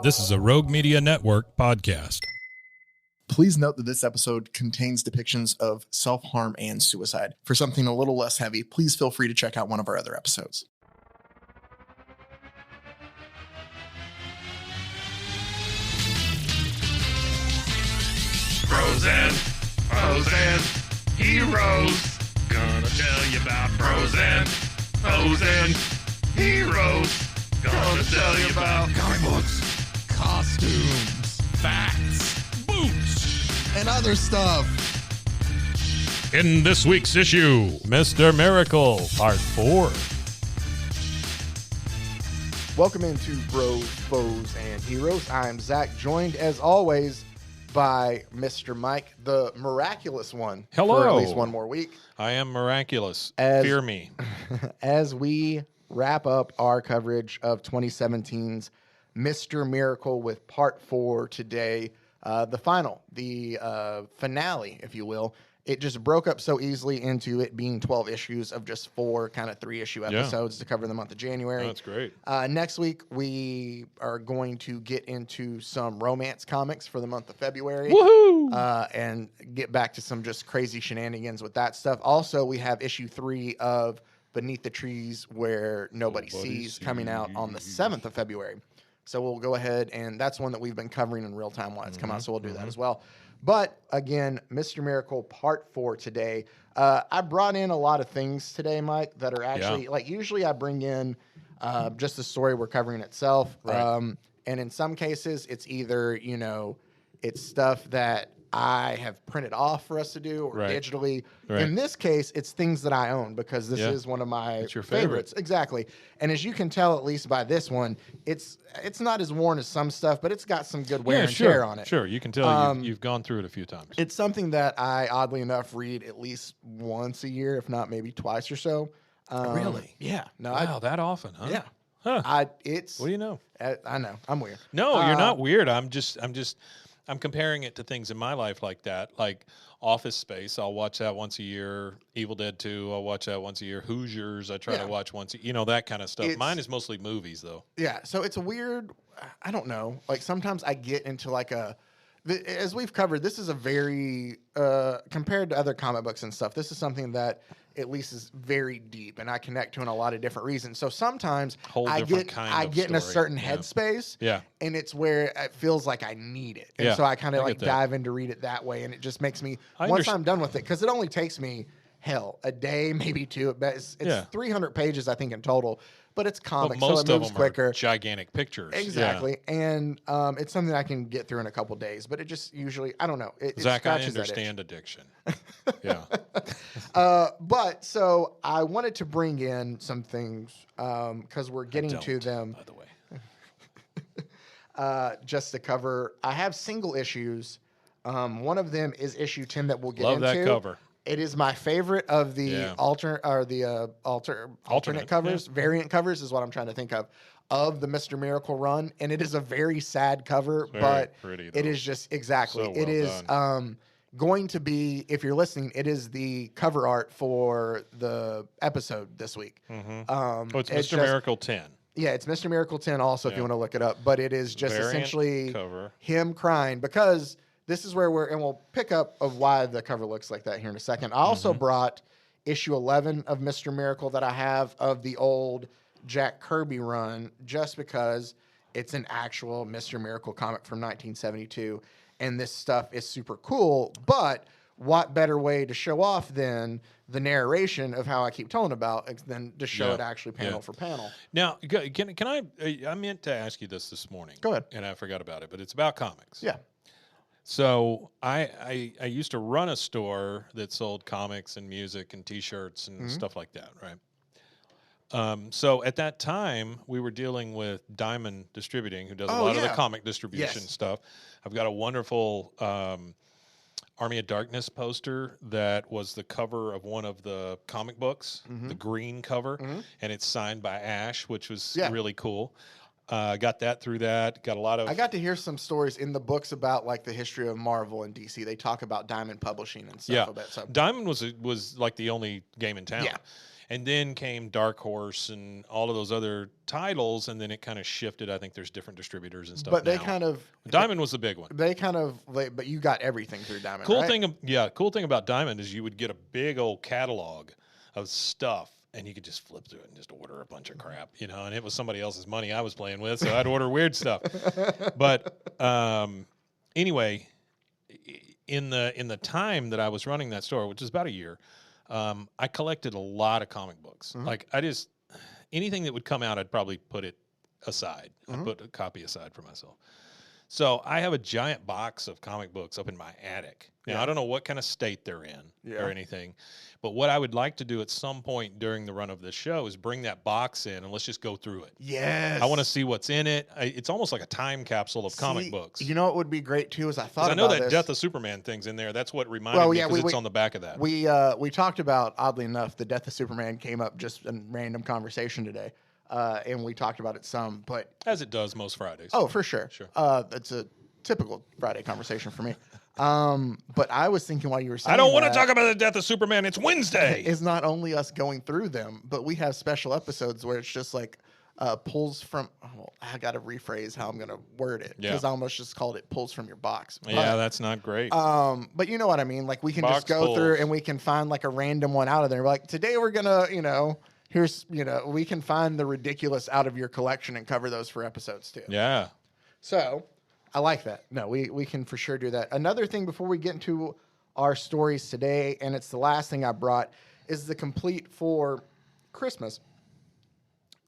This is a Rogue Media Network podcast. Please note that this episode contains depictions of self-harm and suicide. For something a little less heavy, please feel free to check out one of our other episodes. Frozen heroes. Gonna tell you about frozen heroes. Gonna tell you about comic books, costumes, facts, boots, and other stuff. In this week's issue, Mr. Miracle, Part 4. Welcome into Bros, Foes, and Heroes. I'm Zach, joined as always by Mr. Mike, the miraculous one. Hello. For at least one more week. I am miraculous. Fear me. As we wrap up our coverage of 2017's Mr. Miracle with Part 4 today, the finale, if you will. It just broke up so easily into it being 12 issues of just 4 kind of 3-issue episodes to cover the month of January. That's great. Next week, we are going to get into some romance comics for the month of February. Woohoo! And get back to some just crazy shenanigans with that stuff. Also, we have issue 3 of Beneath the Trees Where Nobody Sees coming out on the 7th of February. So we'll go ahead, and that's one that we've been covering in real time while it's come out, so we'll do that as well. But again, Mr. Miracle Part 4 today. I brought in a lot of things today, Mike, that are actually, like usually I bring in just the story we're covering itself. Right. And in some cases, it's either, it's stuff that I have printed off for us to do or digitally. Right. In this case, it's things that I own because this is one of my favorites. Exactly. And as you can tell, at least by this one, it's not as worn as some stuff, but it's got some good wear and tear on it. Sure, you can tell you've gone through it a few times. It's something that I, oddly enough, read at least once a year, if not maybe twice or so. Really? Yeah. No. Wow, that often, huh? Yeah. Huh. What do you know? I know. I'm weird. No, you're not weird. I'm comparing it to things in my life like that, like Office Space. I'll watch that once a year. Evil Dead 2, I'll watch that once a year. Hoosiers, I try to watch once a year. That kind of stuff. Mine is mostly movies, though. Yeah, so it's a weird, I don't know. Like, sometimes I get into like as we've covered, this is a very, compared to other comic books and stuff, this is something that at least is very deep, and I connect to in a lot of different reasons. So sometimes I get in a certain headspace, and it's where it feels like I need it. And so I kind of dive in to read it that way, and it just makes me, once I'm done with it, because it only takes me, a day, maybe 2. It's 300 pages, I think, in total. But it's comics, so it moves quicker. Are gigantic pictures. Exactly. Yeah. And it's something I can get through in a couple days. But it just usually, I don't know. Zach, I understand addiction. Yeah. But so I wanted to bring in some things because we're getting to them. By the way. Just to cover, I have single issues. One of them is issue 10 that we'll get into. Love that cover. It is my favorite of the alternate covers. Variant covers is what I'm trying to think of the Mr. Miracle run, and it is a very sad cover, but pretty, it is just exactly. So it is going to be, if you're listening, it is the cover art for the episode this week. Mm-hmm. It's Mr. Miracle 10. Yeah, it's Mr. Miracle 10 also if you want to look it up, but it is just essentially him crying because. This is where and we'll pick up of why the cover looks like that here in a second. I also brought issue 11 of Mr. Miracle that I have of the old Jack Kirby run just because it's an actual Mr. Miracle comic from 1972. And this stuff is super cool. But what better way to show off than the narration of how I keep telling about than to show it actually panel for panel. Now, can I meant to ask you this morning. Go ahead. And I forgot about it, but it's about comics. Yeah. So I used to run a store that sold comics and music and T-shirts and stuff like that, right? So at that time, we were dealing with Diamond Distributing, who does a lot of the comic distribution stuff. I've got a wonderful Army of Darkness poster that was the cover of one of the comic books, the green cover, and it's signed by Ash, which was really cool. Got that through that. Got a lot of. I got to hear some stories in the books about like the history of Marvel and DC. They talk about Diamond Publishing and stuff a bit. So Diamond was like the only game in town. Yeah. And then came Dark Horse and all of those other titles, and then it kind of shifted. I think there's different distributors and stuff. But they now. kind of Diamond was the big one. But you got everything through Diamond. Cool right? cool thing about Diamond is you would get a big old catalog of stuff, and you could just flip through it and just order a bunch of crap, and it was somebody else's money I was playing with, so I'd order weird stuff. But anyway, in the time that I was running that store, which is about a year, I collected a lot of comic books. Mm-hmm. Like anything that would come out, I'd probably put it aside. Mm-hmm. I'd put a copy aside for myself. So I have a giant box of comic books up in my attic. Now, I don't know what kind of state they're in or anything, but what I would like to do at some point during the run of this show is bring that box in and let's just go through it. Yes. I want to see what's in it. It's almost like a time capsule of comic books. You know what would be great too is I know that this. Death of Superman thing's in there. That's what reminded me because it's on the back of that. We talked about, oddly enough, the Death of Superman came up just in random conversation today. And we talked about it some, but as it does most Fridays. Oh, for sure. Sure. That's a typical Friday conversation for me. But I was thinking while you were saying I don't want to talk about the Death of Superman. It's Wednesday. It's not only us going through them, but we have special episodes where it's just like pulls from. Oh, I got to rephrase how I'm going to word it because I almost just called it pulls from your box. But, that's not great. But you know what I mean? Like we can just go through and we can find like a random one out of there. Like today we're gonna, here's, we can find the ridiculous out of your collection and cover those for episodes too. Yeah. So I like that. No, we can for sure do that. Another thing before we get into our stories today, and it's the last thing I brought, is the complete for Christmas.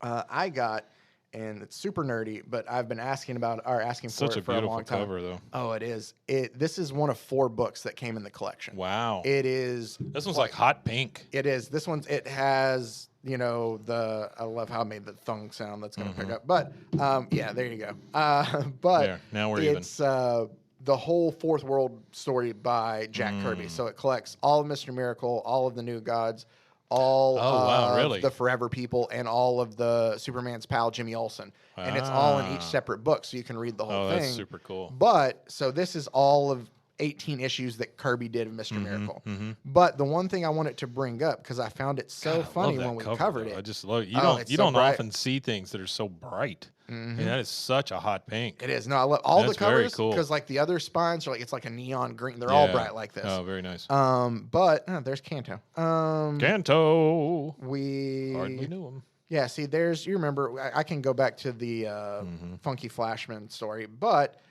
I got, and it's super nerdy, but I've been asking for it for a long time. Such a beautiful cover, though. Oh, it is. This is one of 4 books that came in the collection. Wow. It is. This one's like hot pink. It is. This one's. It has. I love how I made the thong sound. That's going to pick up. But there you go. But there, now we're even. It's the whole Fourth World story by Jack Kirby. So it collects all of Mr. Miracle, all of the New Gods, all of the Forever People, and all of the Superman's pal Jimmy Olsen. And it's all in each separate book, so you can read the whole thing. That's super cool. But so this is all of 18 issues that Kirby did of Mr. Miracle. But the one thing I wanted to bring up, because I found it so funny when we covered it. I just love it. You don't bright. often see things that are so bright. And that is such a hot pink. It is. No, I love all the covers cool. because like the other spines are like it's like a neon green. They're all bright like this. Oh, very nice. But there's Kanto. Kanto. We hardly knew him. Yeah, see, you remember I can go back to the Funky Flashman story, but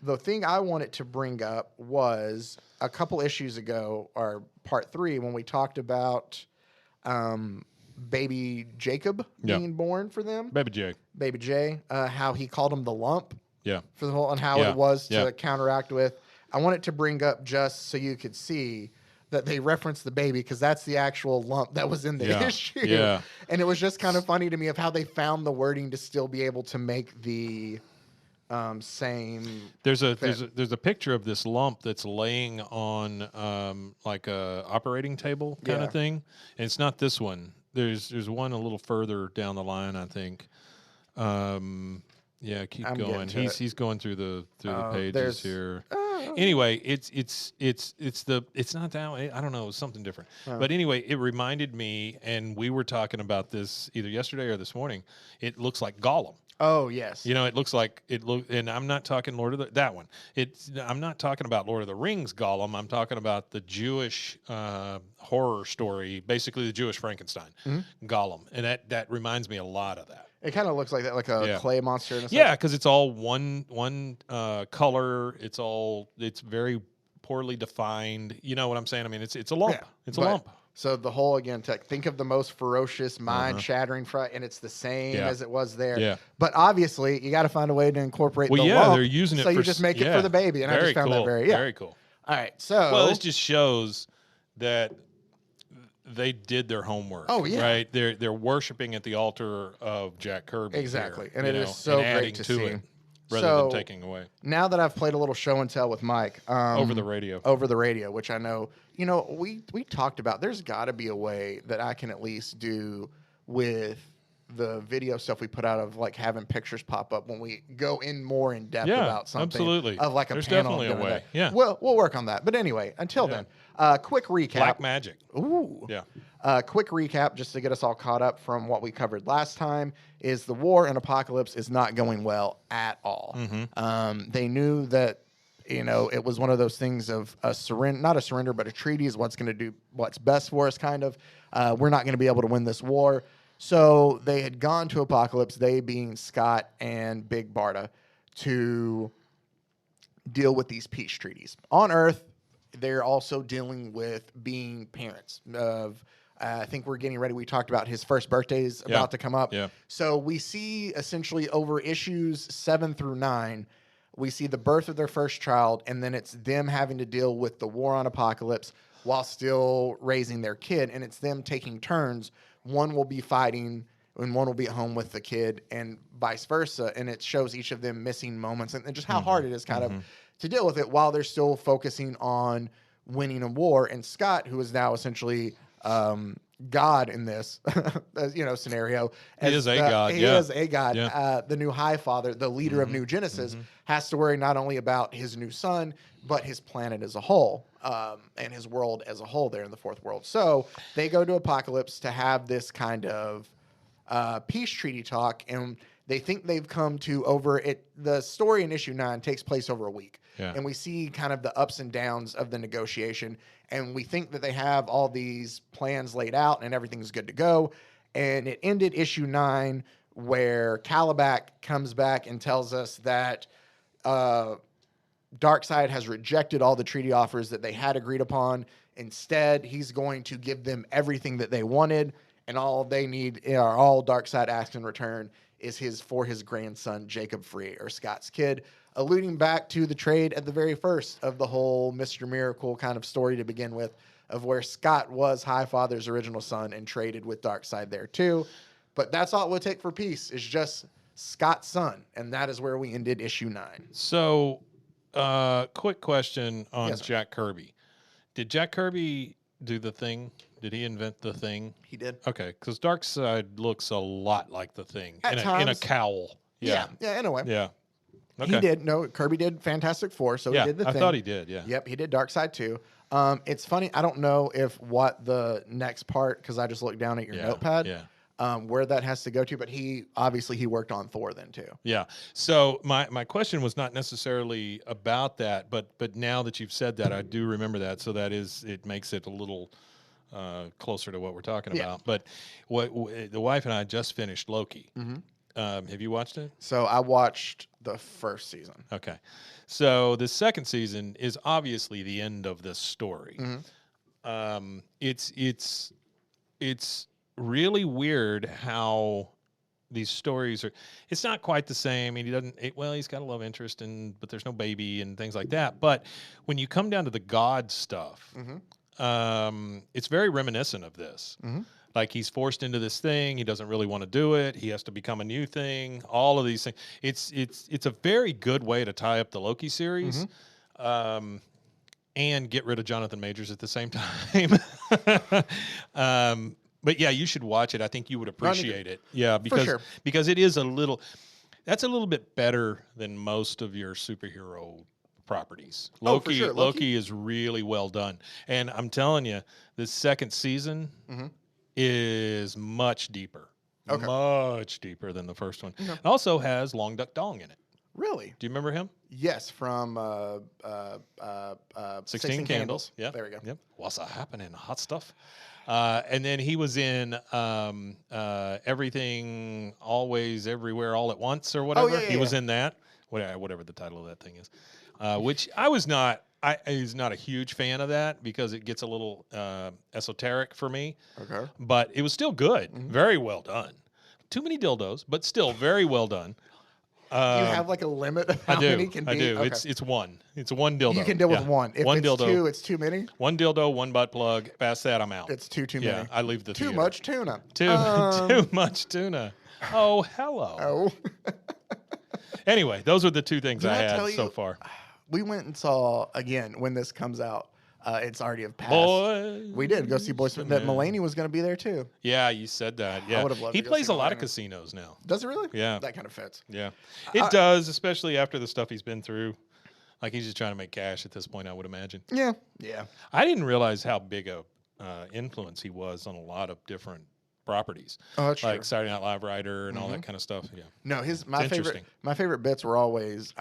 the thing I wanted to bring up was a couple issues ago, or part 3, when we talked about baby Jacob being born for them. Baby J, how he called him the lump. Yeah. For the whole, and how it was to counteract with. I wanted to bring up just so you could see that they referenced the baby because that's the actual lump that was in the issue. Yeah. And it was just kind of funny to me of how they found the wording to still be able to make the same. There's a picture of this lump that's laying on like a operating table kind of thing, and it's not this one. There's one a little further down the line, I think. Keep going. He's going through the pages here. Anyway, it's not that way. I don't know, it was something different. But anyway, it reminded me, and we were talking about this either yesterday or this morning. It looks like Gollum. Oh yes. It looks like and I'm not talking that one. I'm not talking about Lord of the Rings Gollum. I'm talking about the Jewish horror story, basically the Jewish Frankenstein Gollum, and that reminds me a lot of that. It kind of looks like that, like a clay monster. And because it's all one color. It's very poorly defined. You know what I'm saying? I mean, it's a lump. It's a lump. So the whole, again, think of the most ferocious, mind-shattering fright, and it's the same as it was there. Yeah. But obviously, you got to find a way to incorporate the lump. Well, they're using it so you just make it for the baby, and I just found that very cool. All right, so... this just shows that they did their homework. Oh, yeah. Right? They're worshiping at the altar of Jack Kirby. Exactly, here, and it is so great to see. Rather than taking away. Now that I've played a little show and tell with Mike over the radio, which I know, we talked about. There's got to be a way that I can at least do with the video stuff we put out of like having pictures pop up when we go in more in depth Yeah, about something. absolutely. Of like a There's panel. definitely a doing way. that. Yeah. We'll work on that. But anyway, until then, quick recap. Black magic. Ooh. Yeah. Quick recap, just to get us all caught up from what we covered last time, is the war and apocalypse is not going well at all. They knew that, it was one of those things of a surrender, not a surrender, but a treaty is what's going to do what's best for us, kind of. We're not going to be able to win this war. So they had gone to apocalypse, they being Scott and Big Barda, to deal with these peace treaties. On Earth, they're also dealing with being parents of, I think we're getting ready. We talked about his first birthday is about to come up. Yeah. So we see essentially over issues 7 through 9, we see the birth of their first child, and then it's them having to deal with the war on apocalypse while still raising their kid. And it's them taking turns. One will be fighting and one will be at home with the kid and vice versa. And it shows each of them missing moments and just how hard it is kind of to deal with it while they're still focusing on winning a war. And Scott, who is now essentially God in this, scenario. He is a god. He is a god. Yeah. The new High Father, the leader of New Genesis, has to worry not only about his new son, but his planet as a whole, and his world as a whole there in the fourth world. So they go to Apocalypse to have this kind of peace treaty talk, and they think they've come to over it. The story in issue 9 takes place over a week. Yeah. And we see kind of the ups and downs of the negotiation. And we think that they have all these plans laid out and everything's good to go. And it ended issue 9 where Calabac comes back and tells us that Darkseid has rejected all the treaty offers that they had agreed upon. Instead, he's going to give them everything that they wanted. And all they need, or all Darkseid asks in return, is his grandson, Jacob Free, or Scott's kid, alluding back to the trade at the very first of the whole Mr. Miracle kind of story to begin with, of where Scott was High Father's original son and traded with Darkseid there too. But that's all it would take for peace, is just Scott's son. And that is where we ended issue 9. So, quick question on Yes, sir. Jack Kirby. Did Jack Kirby do the Thing? Did he invent the Thing? He did. Okay, because Darkseid looks a lot like the Thing At in a times. cowl. Yeah, in a way. Yeah. Okay. He did. No, Kirby did Fantastic Four, so Yeah, he did the I thing. thought he did. Yeah. Yep, he did Darkseid too. It's funny. I don't know if what the next part, because I just looked down at your notepad, where that has to go to. But he worked on Thor then too. Yeah. So my question was not necessarily about that, but now that you've said that, I do remember that. So it makes it a little closer to what we're talking about. But the wife and I just finished Loki. Have you watched it? So I watched the first season. Okay. So the second season is obviously the end of this story. It's really weird how these stories are. It's not quite the same. I mean, he's got a love interest, but there's no baby and things like that. But when you come down to the God stuff, it's very reminiscent of this. Like, he's forced into this thing. He doesn't really want to do it. He has to become a new thing. All of these things. It's a very good way to tie up the Loki series, and get rid of Jonathan Majors at the same time. But yeah, you should watch it. I think you would appreciate it. Yeah, because it is that's a little bit better than most of your superhero properties. For sure. Loki is really well done. And I'm telling you, the second season is much deeper. Okay. Much deeper than the first one. It also has Long Duck Dong in it. Really? Do you remember him? Yes, from 16 Candles. Yeah. There we go. Yep. What's happening? Hot stuff. And then he was in Everything, Always, Everywhere, All at Once, or whatever. He was in that, whatever the title of that thing is, which I was not a huge fan of that because it gets a little esoteric for me. Okay. But it was still good. Very well done. Too many dildos, but still very well done. You have like a limit of how many can be? I do. Okay. It's one. It's one dildo. You can deal with one. If one it's dildo. two, it's too many? One dildo, one butt plug. Past that, I'm out. It's too many. Yeah, I leave the Too theater. much tuna. Too much tuna. Oh, hello. Oh. Anyway, those are the two things Did I I had tell you- so far. We went and saw, again, when this comes out, It's already have passed. Boys. We did go see Boys. That Mulaney was going to be there too. Yeah, you said that. Yeah, would've loved he to go plays see a lot of Mulaney. casinos now. Does it really? Yeah. That kind of fits. Yeah, it does, especially after the stuff he's been through. Like he's just trying to make cash at this point, I would imagine. Yeah. Yeah. I didn't realize how big a influence he was on a lot of different properties, Oh, that's like true. Saturday Night Live writer and all that kind of stuff. Yeah, No, interesting. my favorite bits were always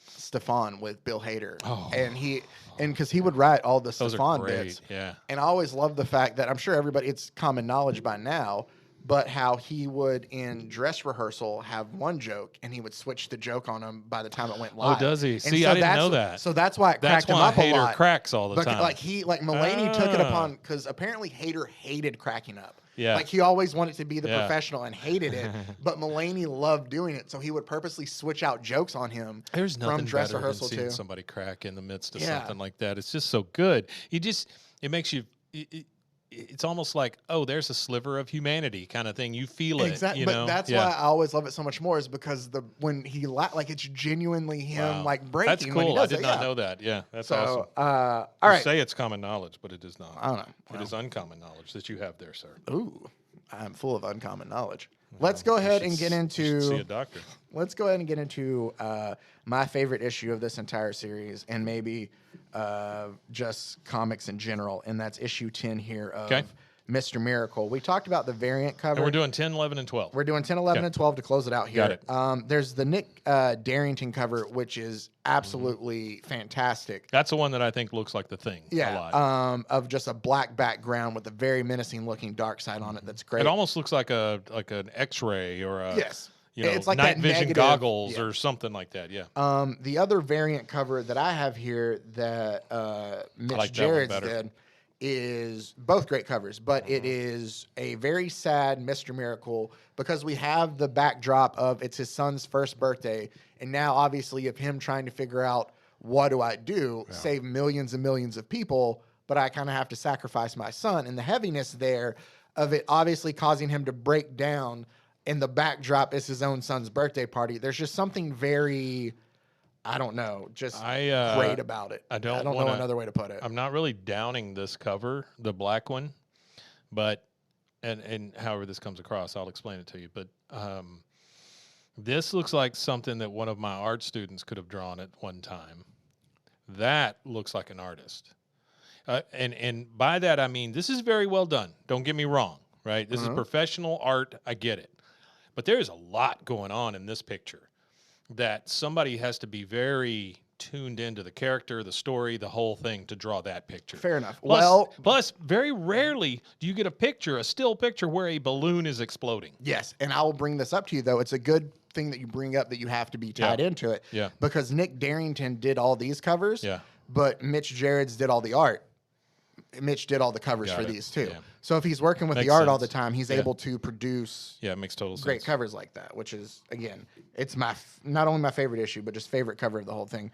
Stefan with Bill Hader. Oh. And because he would write all the those Stefan are great. bits. Yeah, And I always loved the fact that I'm sure everybody, it's common knowledge by now, but how he would in dress rehearsal have one joke and he would switch the joke on him by the time it went live. Oh, does he? And See, so I didn't that's- know that. So that's why it That's cracked him why up a Hader lot. cracks all the time. Like Mulaney took it Ah. upon, because apparently Hader hated cracking up. Yeah. Like he always wanted to be the Yeah. professional and hated it, but Mulaney loved doing it, so he would purposely switch out jokes on him. There's nothing from dress better rehearsal than seeing too. somebody crack in the midst of Yeah. something like that. It's just so good. It makes you. It's almost like, oh, there's a sliver of humanity kind of thing. You feel it. Exactly, You but know? that's Yeah. why I always love it so much more, is because when he like it's genuinely him Wow. like breaking. That's when he cool. I does did it, not yeah. know that. Yeah, that's So, awesome. all You right. say it's common knowledge, but it is not. I don't know. It is uncommon knowledge that you have there, sir. Ooh, I'm full of uncommon knowledge. Let's go ahead and get You should see a into. doctor. Let's go ahead and get into my favorite issue of this entire series, and maybe just comics in general, and that's issue 10 here of Okay. Mr. Miracle. We talked about the variant cover. And we're doing 10, 11, and 12. We're doing 10, 11, Okay. and 12 to close it out here. Got it. There's the Nick Darrington cover, which is absolutely fantastic. That's the one that I think looks like the Thing a Yeah, lot. of just a black background with a very menacing looking dark side on it. That's great. It almost looks like an X-ray or a Yes. you know, It's like night that vision negative- goggles yeah. or something like that. Yeah. The other variant cover that I have here that Mitch like that one Gerads better. did is both great covers, but it is a very sad Mr. Miracle because we have the backdrop of it's his son's first birthday, and now obviously of him trying to figure out what do I do, save millions and millions of people, but I kind of have to sacrifice my son, and the heaviness there of it obviously causing him to break down, and the backdrop is his own son's birthday party. There's just something very, I don't know, just great about it. I don't know wanna- another way to put it. I'm not really downing this cover, the black one, but and however this comes across, I'll explain it to you. But this looks like something that one of my art students could have drawn at one time. That looks like an artist, and by that I mean this is very well done. Don't get me wrong, right? This is professional art. I get it, but there is a lot going on in this picture that somebody has to be very tuned into the character, the story, the whole thing to draw that picture. Fair enough. Plus, very rarely do you get a still picture where a balloon is exploding. Yes, and I will bring this up to you, though. It's a good thing that you bring up that you have to be tied into it. Yeah. Because Nick Darrington did all these covers, Yeah. but Mitch Gerads did all the art. Mitch did all the covers Got for it. these, too. Yeah. So if he's working with Makes the art all the sense. time, he's Yeah. able to produce Yeah, it makes total great sense. covers like that, which is, again, it's not only my favorite issue, but just favorite cover of the whole thing.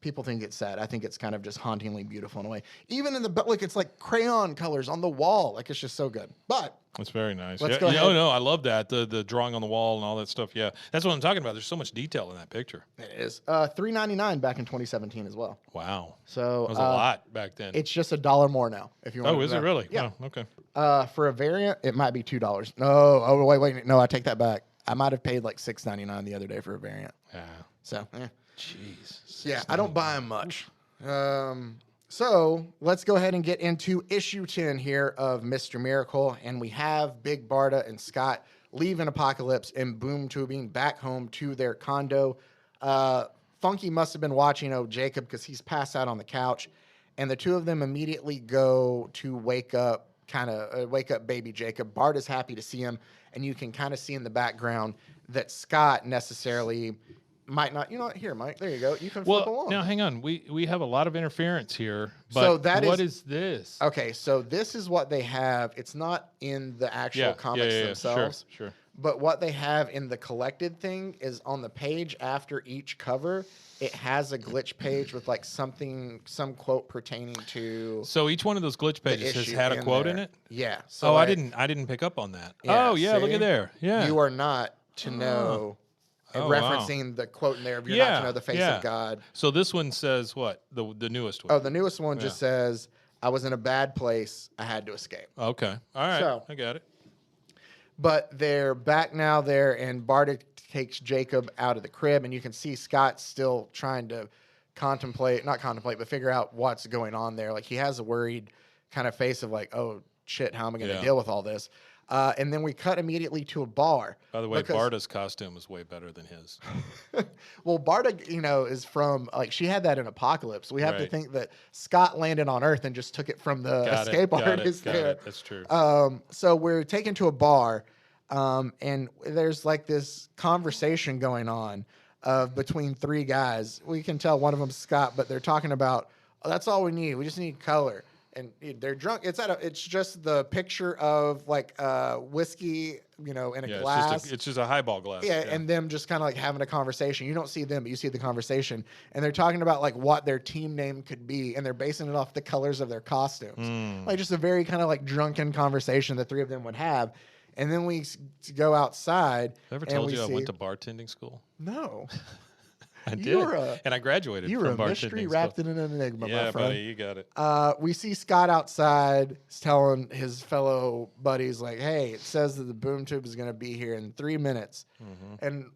People think it's sad. I think it's kind of just hauntingly beautiful in a way. Even in it's like crayon colors on the wall. Like, it's just so good. But It's very nice. Let's Yeah, go yeah, ahead. Oh, no, I love that. The drawing on the wall and all that stuff. Yeah, that's what I'm talking about. There's so much detail in that picture. it is $3.99 back in 2017 as well. Wow. So That was a lot back then. It's just $1 more now. If you want. Oh, is it really? Yeah. Oh, okay. For a variant, it might be $2. No. Oh, wait. No, I take that back. I might have paid like $6.99 the other day for a variant. Yeah. So, Jeez. yeah, I don't buy them much. So let's go ahead and get into issue 10 here of Mr. Miracle. And we have Big Barda and Scott leaving Apocalypse and Boom Tubing back home to their condo. Funky must have been watching Jacob because he's passed out on the couch. And the two of them immediately go to wake up baby Jacob. Barda's happy to see him. And you can kind of see in the background that Scott necessarily might not. You know what? Here, Mike. There you go. You can flip Well, along. now hang on. We have a lot of interference here. But So that what is- is this? Okay, so this is what they have. It's not in the actual comics themselves, Sure. but what they have in the collected thing is on the page after each cover, it has a glitch page with like some quote pertaining to So each one of those glitch the pages has issue had a quote in there. it. Yeah. So Oh, like, I didn't pick up on that. Yeah, oh, yeah. Look see? at there. Yeah. You are not to know. Oh, wow. referencing the quote in there of "You're not to know the face yeah. of God." So this one says what? The newest one. Oh, the newest one just says, "I was in a bad place. I had to escape." Okay. All right. So- I got it. But they're back now there, and Barda takes Jacob out of the crib, and you can see Scott still trying to not contemplate, but figure out what's going on there. Like, he has a worried kind of face of like, oh, shit, how am I going to deal with all this? And then we cut immediately to a bar. By the way, Barda's costume is way better than his. Well, Barda, is from, like, she had that in Apocalypse. We have to Right. think that Scott landed on Earth and just took it from the escape artist there. That's true. So we're taken to a bar, and there's like this conversation going on between three guys. We can tell one of them's Scott, but they're talking about, oh, that's all we need. We just need color. And they're drunk. It's just the picture of like whiskey, in a glass. It's just a highball glass. Yeah, and them just kind of like having a conversation. You don't see them, but you see the conversation. And they're talking about like what their team name could be, and they're basing it off the colors of their costumes. Like just a very kind of like drunken conversation the three of them would have. And then we go outside. I ever told you I went to bartending school? No. I did. And I graduated You from were a bartending mystery school. wrapped in an enigma, my friend. buddy, you got it. We see Scott outside telling his fellow buddies, like, hey, it says that the boom tube is going to be here in 3 minutes. And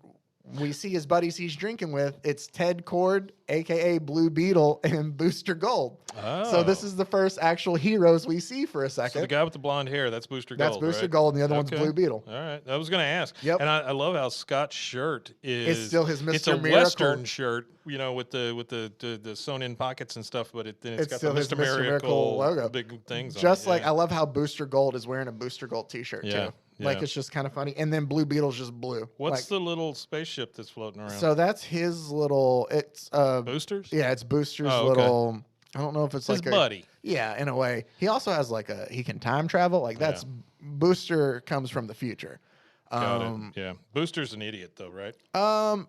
we see his buddies he's drinking with. It's Ted Cord, a.k.a. Blue Beetle, and Booster Gold. Oh. So this is the first actual heroes we see for a second. So the guy with the blonde hair, that's Booster Gold, That's Booster right? Gold, and the other Okay. one's Blue Beetle. All right. I was going to ask. Yep. And I love how Scott's shirt is... It's still his Mr. It's a Miracle. Western shirt, with the sewn-in pockets and stuff, but it's got still the his Mr. Mr. Miracle logo. big things Just on it. like I love how Booster Gold is wearing a Booster Gold t-shirt, Yeah, too. Like, yeah. it's just kind of funny. And then Blue Beetle's just blue. What's the little spaceship that's floating around? So that's his little. It's Boosters? Yeah, it's Booster's Oh, okay. little. I don't know if it's His like buddy. Yeah, in a way. He also has like he can time travel. Like that's Booster comes from the future. Got it. Yeah. Booster's an idiot, though, right?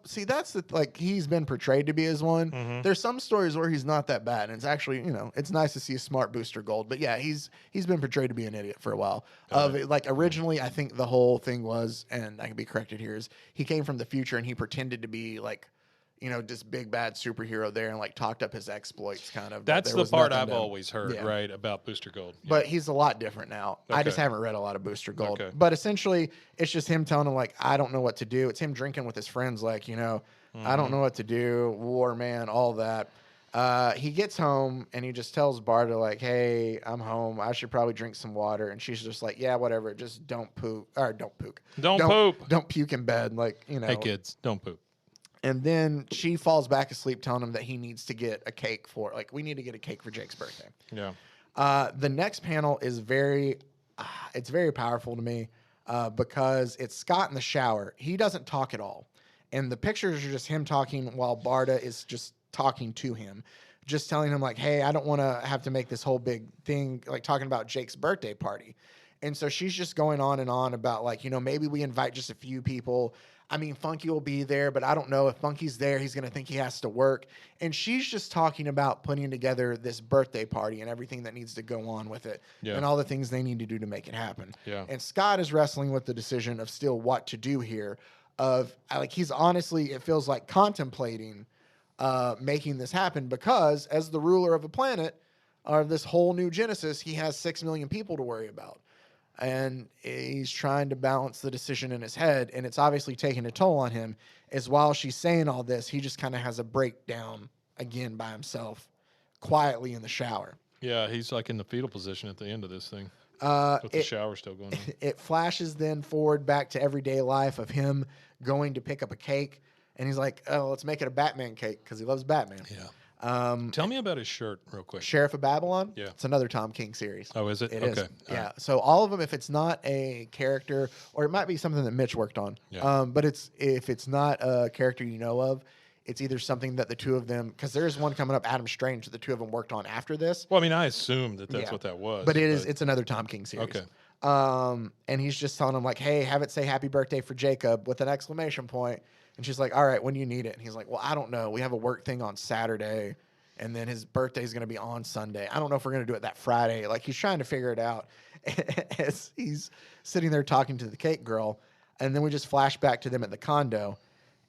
See, that's he's been portrayed to be as one. Mm-hmm. There's some stories where he's not that bad, and it's actually, it's nice to see a smart Booster Gold. But yeah, he's been portrayed to be an idiot for a while. Originally, I think the whole thing was, and I can be corrected here, is he came from the future and he pretended to be like, this big bad superhero there and like talked up his exploits kind of. That's the part I've always heard, Yeah. right, about Booster Gold. Yeah. But he's a lot different now. I just Okay. haven't read a lot of Booster Gold. Okay. But essentially, it's just him telling him, like, I don't know what to do. It's him drinking with his friends, like, I don't know what to do, war, man, all that. He gets home, and he just tells Barda, like, hey, I'm home. I should probably drink some water. And she's just like, yeah, whatever. Just don't poop. Or don't poop. Don't poop. Don't puke in bed. Like, Hey, kids, don't poop. And then she falls back asleep, telling him that he needs to get a cake we need to get a cake for Jake's birthday. Yeah. The next panel is it's very powerful to me because it's Scott in the shower. He doesn't talk at all. And the pictures are just him talking while Barda is just talking to him, just telling him like, hey, I don't want to have to make this whole big thing, like talking about Jake's birthday party. And so she's just going on and on about like, maybe we invite just a few people. I mean, Funky will be there, but I don't know if Funky's there, he's going to think he has to work. And she's just talking about putting together this birthday party and everything that needs to go on with it and all the things they need to do to make it happen. Yeah. And Scott is wrestling with the decision of still what to do here he's honestly, it feels like contemplating making this happen because as the ruler of a planet or this whole new Genesis, he has 6 million people to worry about. And he's trying to balance the decision in his head, and it's obviously taking a toll on him. As while she's saying all this, he just kind of has a breakdown again by himself, quietly in the shower. Yeah, he's like in the fetal position at the end of this thing. With the shower still going on. It flashes then forward back to everyday life of him going to pick up a cake, and he's like, "Oh, let's make it a Batman cake," because he loves Batman. Yeah. Tell me about his shirt real quick. Sheriff of Babylon. Yeah. It's another Tom King series. Oh, is it? It okay. is. Yeah. So all of them, if it's not a character, or it might be something that Mitch worked on. Yeah. But if it's not a character you know of, it's either something that the two of them, because there's one coming up, Adam Strange, that the two of them worked on after this. Well, I mean, I assumed that's what that was. But it's another Tom King series. Okay. And he's just telling him like, hey, have it say happy birthday for Jacob with an exclamation point. And she's like, all right, when do you need it? And he's like, well, I don't know. We have a work thing on Saturday. And then his birthday is going to be on Sunday. I don't know if we're going to do it that Friday. Like, he's trying to figure it out as he's sitting there talking to the cake girl. And then we just flash back to them at the condo.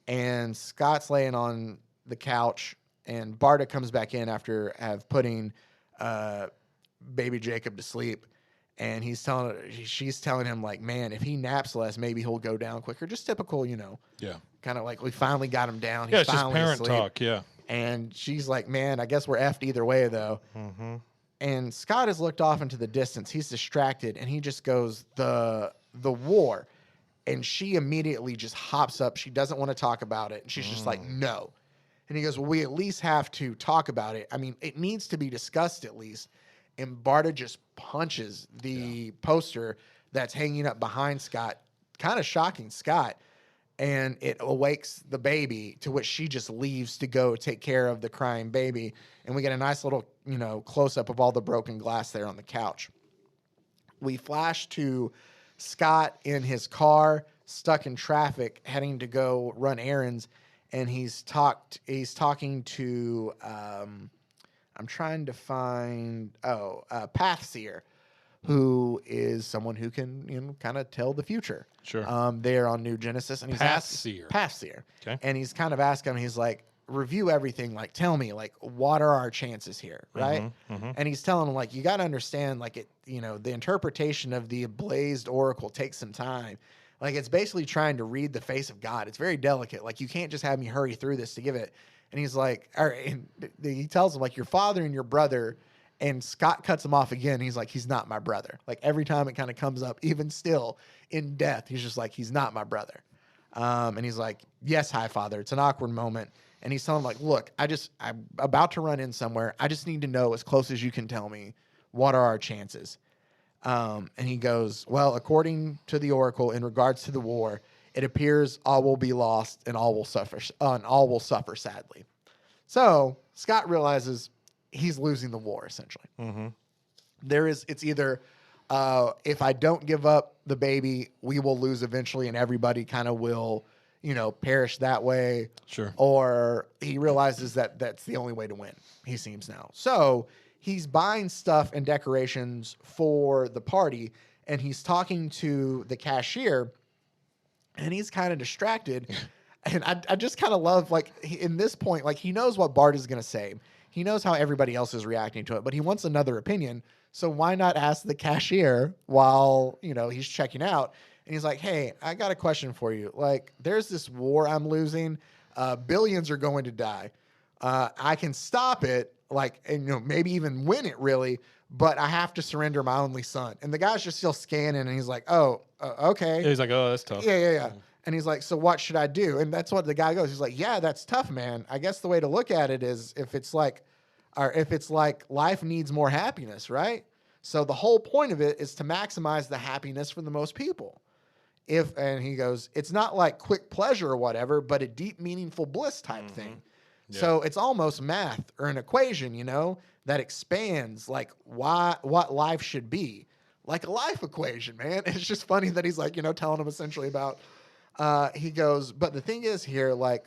and Scott's laying on the couch, and Barta comes back in after putting baby Jacob to sleep, and she's telling him like, man, if he naps less, maybe he'll go down quicker. Just typical, Yeah. kind of like we finally got him down. Yeah, He's it's just finally parent asleep. talk. Yeah. And she's like, man, I guess we're effed either way, though. Mm-hmm. And Scott has looked off into the distance. He's distracted, and he just goes, the war. And she immediately just hops up. She doesn't want to talk about it. And she's just like, no. And he goes, well, we at least have to talk about it. I mean, it needs to be discussed at least. And Barta just punches the poster that's hanging up behind Scott, kind of shocking Scott. And it awakes the baby, to which she just leaves to go take care of the crying baby. And we get a nice little, close-up of all the broken glass there on the couch. We flash to Scott in his car, stuck in traffic, heading to go run errands. And he's talking to, I'm trying to find, Pathseer, who is someone who can, kind of tell the future. Sure. There on New Genesis, and he's Pathseer. Okay. And he's kind of asking him, he's like, review everything, like, tell me, like, what are our chances here, right? Mm-hmm. And he's telling him, like, you got to understand, like, the interpretation of the blazed oracle takes some time. Like, it's basically trying to read the face of God. It's very delicate. Like, you can't just have me hurry through this to give it. And he's like, all right, and he tells him, like, your father and your brother. And Scott cuts him off again. He's like, he's not my brother. Like, every time it kind of comes up, even still in death, he's just like, he's not my brother. And he's like, yes, High Father. It's an awkward moment. And he's telling him, like, look, I'm about to run in somewhere. I just need to know, as close as you can tell me, what are our chances? And he goes, well, according to the oracle, in regards to the war, it appears all will be lost and all will suffer sadly. So Scott realizes he's losing the war, essentially. Mm-hmm. It's either if I don't give up the baby, we will lose eventually, and everybody kind of will, perish that way. Sure. Or he realizes that that's the only way to win, he seems now. So he's buying stuff and decorations for the party, and he's talking to the cashier, and he's kind of distracted. And I just kind of love, like, in this point, like, he knows what Bart is going to say. He knows how everybody else is reacting to it, but he wants another opinion. So why not ask the cashier while, he's checking out? And he's like, hey, I got a question for you. Like, there's this war I'm losing. Billions are going to die. I can stop it, like, and, maybe even win it, really, but I have to surrender my only son. And the guy's just still scanning, and he's like, oh, okay. He's like, oh, that's tough. Yeah. And he's like, so what should I do? And that's what the guy goes. He's like, yeah, that's tough, man. I guess the way to look at it is if it's like life needs more happiness, right? So the whole point of it is to maximize the happiness for the most people. And he goes, it's not like quick pleasure or whatever, but a deep, meaningful bliss type thing. Yeah. So it's almost math or an equation, that expands like what life should be. Like a life equation, man. It's just funny that he's like, telling him essentially about, he goes, but the thing is here, like,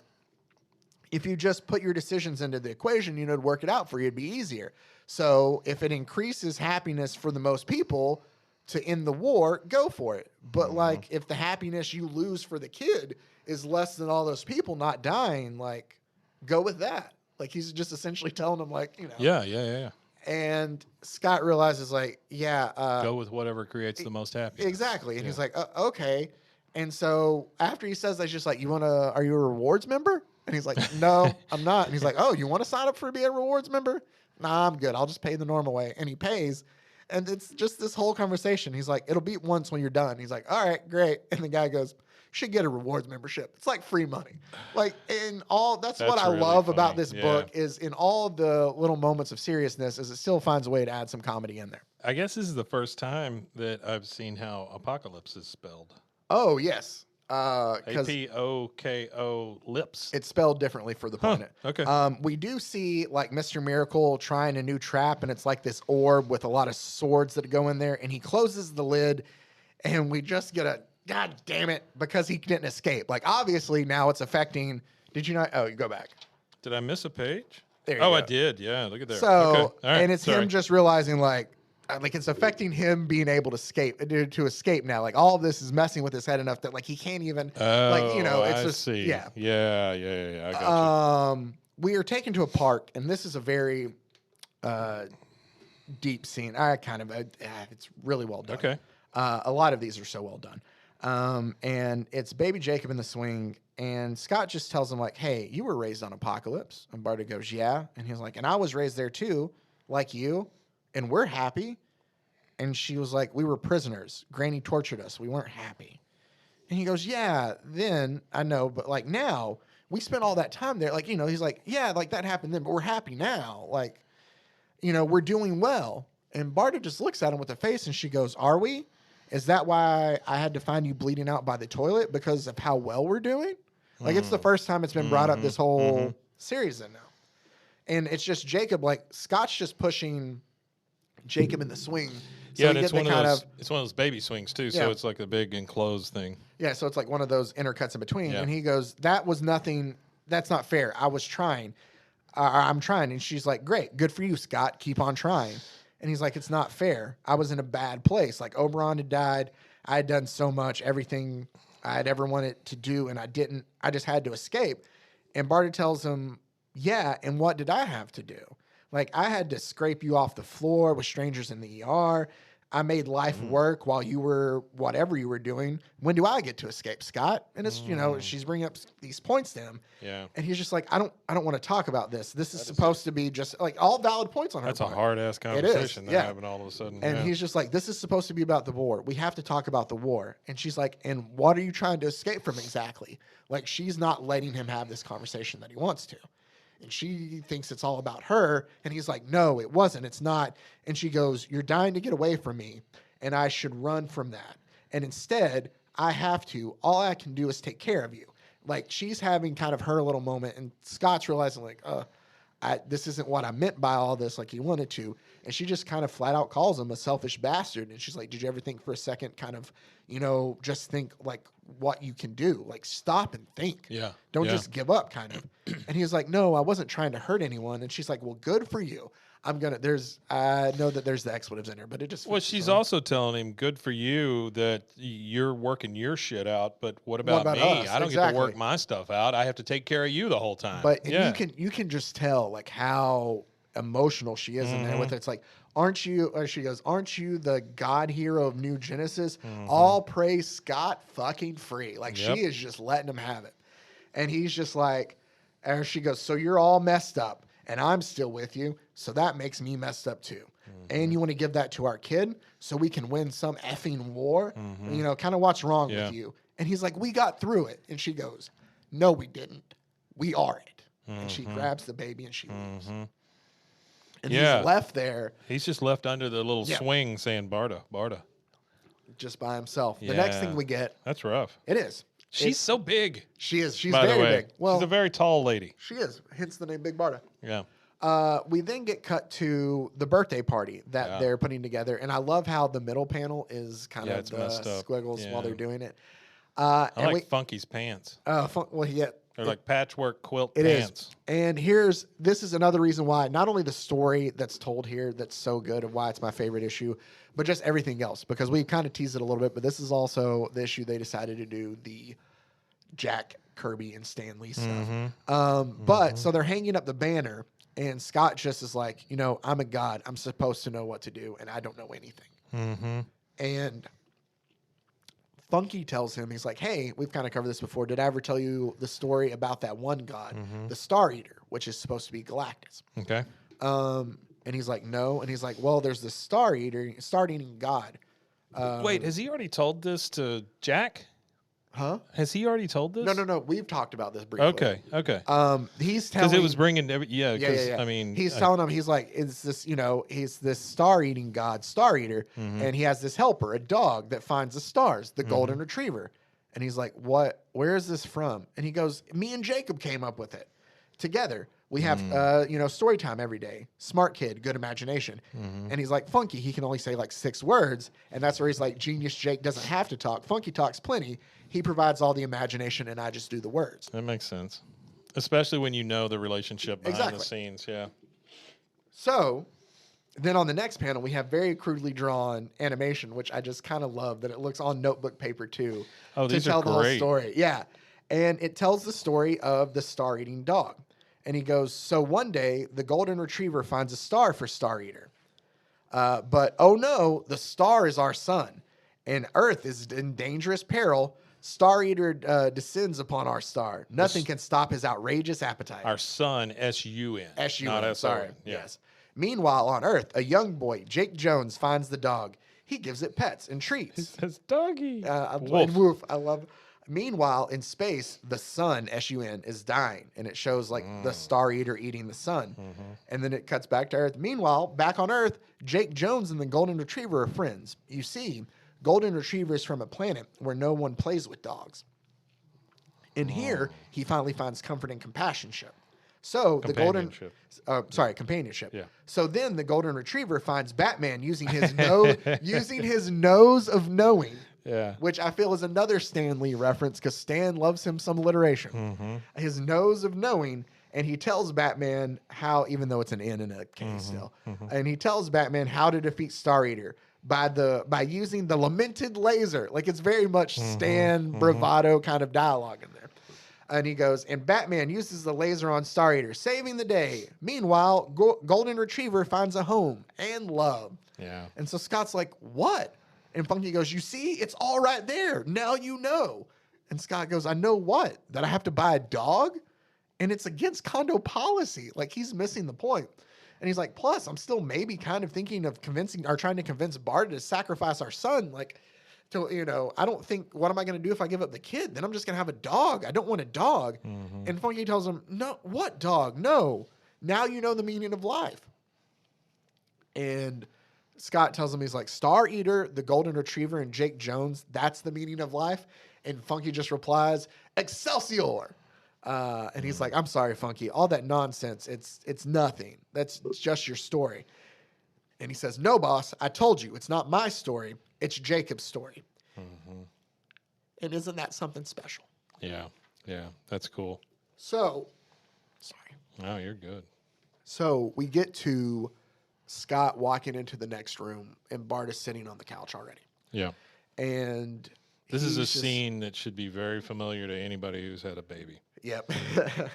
if you just put your decisions into the equation, to work it out for you, it'd be easier. So if it increases happiness for the most people to end the war, go for it. But like, if the happiness you lose for the kid is less than all those people not dying, like, go with that. Like, he's just essentially telling them, like, Yeah. And Scott realizes, like, go with whatever creates the most happiness. Exactly. And he's like, okay. And so after he says that, he's just like, are you a rewards member? And he's like, no, I'm not. And he's like, oh, you want to sign up for be a rewards member? Nah, I'm good. I'll just pay the normal way. And he pays. And it's just this whole conversation. He's like, it'll be once when you're done. He's like, all right, great. And the guy goes, should get a rewards membership. It's like free money. Like, that's what I really love funny. about this book is in all the little moments of seriousness is it still finds a way to add some comedy in there. I guess this is the first time that I've seen how apocalypse is spelled. Oh, yes. APOKO lips. It's spelled differently for the planet. Okay. We do see like Mr. Miracle trying a new trap, and it's like this orb with a lot of swords that go in there, and he closes the lid, and we just get a God damn it, because he didn't escape. Like, obviously now it's affecting. Did you not? Oh, you go back. Did I miss a page? There you go. I did. Yeah, look at there. So, okay. All right. And it's him just realizing, like, like it's affecting him being able to escape now. Like all of this is messing with his head enough that like he can't even like you know it's I just see. yeah. Yeah. I got We are taken to a park, and this is a very deep scene. It's really well done. Okay. A lot of these are so well done. And it's baby Jacob in the swing, and Scott just tells him like, "Hey, you were raised on Apocalypse." And Barda goes, "Yeah." And he's like, "And I was raised there too, like you, and we're happy." And she was like, "We were prisoners. Granny tortured us. We weren't happy." And he goes, "Yeah, then I know, but like now we spent all that time there. Like, you know," he's like, "Yeah, like that happened then, but we're happy now. Like, you know, we're doing well." And Barda just looks at him with a face, and she goes, "Are we? Is that why I had to find you bleeding out by the toilet because of how well we're doing?" Like, it's the first time it's been brought up this whole series then now. And it's just Jacob, like, Scott's just pushing Jacob in the swing. So yeah, you and it's get one the of those. It's one of those baby swings too. So Yeah. it's like a big enclosed thing. Yeah, so it's like one of those intercuts in between. Yeah. And he goes, "That was nothing. That's not fair. I was trying. I'm trying." And she's like, "Great. Good for you, Scott. Keep on trying." And he's like, "It's not fair. I was in a bad place. Like, Oberon had died. I had done so much, everything I'd ever wanted to do, and I didn't. I just had to escape." And Barda tells him, "Yeah, and what did I have to do? Like, I had to scrape you off the floor with strangers in the ER. I made life work while you were whatever you were doing. When do I get to escape, Scott?" And it's, you know, she's bringing up these points to him. Yeah. And he's just like, I don't want to talk about this. This is supposed to be just like all valid points on her That's a part. hard ass is, conversation that yeah. happened all of a sudden. And yeah. he's just like, "This is supposed to be about the war. We have to talk about the war." And she's like, "And what are you trying to escape from exactly?" Like, she's not letting him have this conversation that he wants to. And she thinks it's all about her. And he's like, "No, it wasn't. It's not." And she goes, "You're dying to get away from me, and I should run from that. And instead, I have to. All I can do is take care of you." Like, she's having kind of her little moment, and Scott's realizing, like, this isn't what I meant by all this, like he wanted to. And she just kind of flat out calls him a selfish bastard. And she's like, "Did you ever think for a second, kind of, you know, just think like what you can do? Like, stop and think. Yeah. Don't Yeah. just give up," kind of. And he's like, "No, I wasn't trying to hurt anyone." And she's like, "Well, good for you. I know that there's the expletives in here, but it just." Well, she's also telling him, "Good for you that you're working your shit out, but what about about me? us? I don't get to Exactly. work my stuff out. I have to take care of you the whole time." But yeah. you can just tell like how emotional she is in there with it. It's like, "Aren't you?" Or she goes, "Aren't you the god hero of New Genesis? All praise Scott fucking free." Like, Yep. she is just letting him have it, and he's just like, and she goes, "So you're all messed up, and I'm still with you, so that makes me messed up too. And you want to give that to our kid so we can win some effing war? You know, kind of what's wrong Yeah. with you?" And he's like, "We got through it." And she goes, "No, we didn't. We are it." And she grabs the baby and she leaves. And Yeah. he's left there He's just left under the little Yeah. swing saying, "Barda, Barda." just by himself. The next Yeah. thing we get, That's rough. it is. She's so big. She is. She's by very the way. big. Well, She's a very tall lady. she is. Hence the name Big Barda. Yeah. We then get cut to the birthday party that Yeah. they're putting together. And I love how the middle panel is kind Yeah, of it's the messed up. squiggles Yeah. while they're doing it. I And like Funky's pants. well, yeah, They're like patchwork quilt it is. pants. And this is another reason why not only the story that's told here that's so good and why it's my favorite issue, but just everything else, because we kind of teased it a little bit, but this is also the issue they decided to do the Jack Kirby and Stan Lee stuff. But so they're hanging up the banner, and Scott just is like, "You know, I'm a god. I'm supposed to know what to do, and I don't know anything." And Funky tells him, he's like, "Hey, we've kind of covered this before. Did I ever tell you the story about that one god, the Star Eater, which is supposed to be Galactus?" Okay. And he's like, "No." And he's like, "Well, there's this Star Eating god." Wait, has he already told this to Jack? Huh? Has he already told this? No. We've talked about this briefly. Okay. He's Because telling it was bringing yeah. yeah. I mean, he's telling him, he's like, "Is this, you know, he's this star-eating god, Star Eater, and he has this helper, a dog that finds the stars, the golden retriever." And he's like, "What? Where is this from?" And he goes, "Me and Jacob came up with it together. We have, you know, story time every day. Smart kid, good imagination." And he's like, "Funky, he can only say like 6 words." And that's where he's like, "Genius Jake doesn't have to talk. Funky talks plenty. He provides all the imagination, and I just do the words." That makes sense, especially when you know the relationship behind the Exactly. scenes. Yeah. So Then on the next panel, we have very crudely drawn animation, which I just kind of love that it looks on notebook paper too. Oh, to these tell are the whole great. story. Yeah. And it tells the story of the star-eating dog. And he goes, so one day, the golden retriever finds a star for Star Eater. But oh no, the star is our sun, and Earth is in dangerous peril. Star Eater descends upon our star. Nothing can stop his outrageous appetite. Our son, S-U-N. S-U-N, Not S-O-N. sorry. Yeah. Yes. Meanwhile, on Earth, a young boy, Jake Jones, finds the dog. He gives it pets and treats. Says doggy. And woof. I love. Meanwhile, in space, the sun, S-U-N, is dying, and it shows like the Star Eater eating the sun. And then it cuts back to Earth. Meanwhile, back on Earth, Jake Jones and the Golden Retriever are friends. You see, Golden Retriever is from a planet where no one plays with dogs. And here, he finally finds comfort and companionship. So the Companionship. companionship. Yeah. So then the Golden Retriever finds Batman using his nose of knowing. Yeah. Which I feel is another Stan Lee reference because Stan loves him some alliteration. His nose of knowing, and he tells Batman how, even though it's an N in a case still, and he tells Batman how to defeat Star Eater by using the lamented laser. Like it's very much Stan bravado kind of dialogue in there. And he goes, and Batman uses the laser on Star Eater, saving the day. Meanwhile, Golden Retriever finds a home and love. Yeah. And so Scott's like, what? And Funky goes, you see, it's all right there. Now you know. And Scott goes, I know what? That I have to buy a dog? And it's against condo policy. Like he's missing the point. And he's like, plus, I'm still maybe kind of thinking of trying to convince Bart to sacrifice our son. Like, I don't think, what am I going to do if I give up the kid? Then I'm just going to have a dog. I don't want a dog. And Funky tells him, no, what dog? No. Now you know the meaning of life. And Scott tells him, he's like, Star Eater, the Golden Retriever, and Jake Jones, that's the meaning of life. And Funky just replies, Excelsior. And he's like, I'm sorry, Funky. All that nonsense, it's nothing. It's just your story. And he says, no, boss, I told you, it's not my story. It's Jacob's story. And isn't that something special? Yeah. Yeah. That's cool. So, sorry. No, you're good. So we get to Scott walking into the next room, and Bart is sitting on the couch already. Yeah. And This is a he's just- scene that should be very familiar to anybody who's had a baby Yep.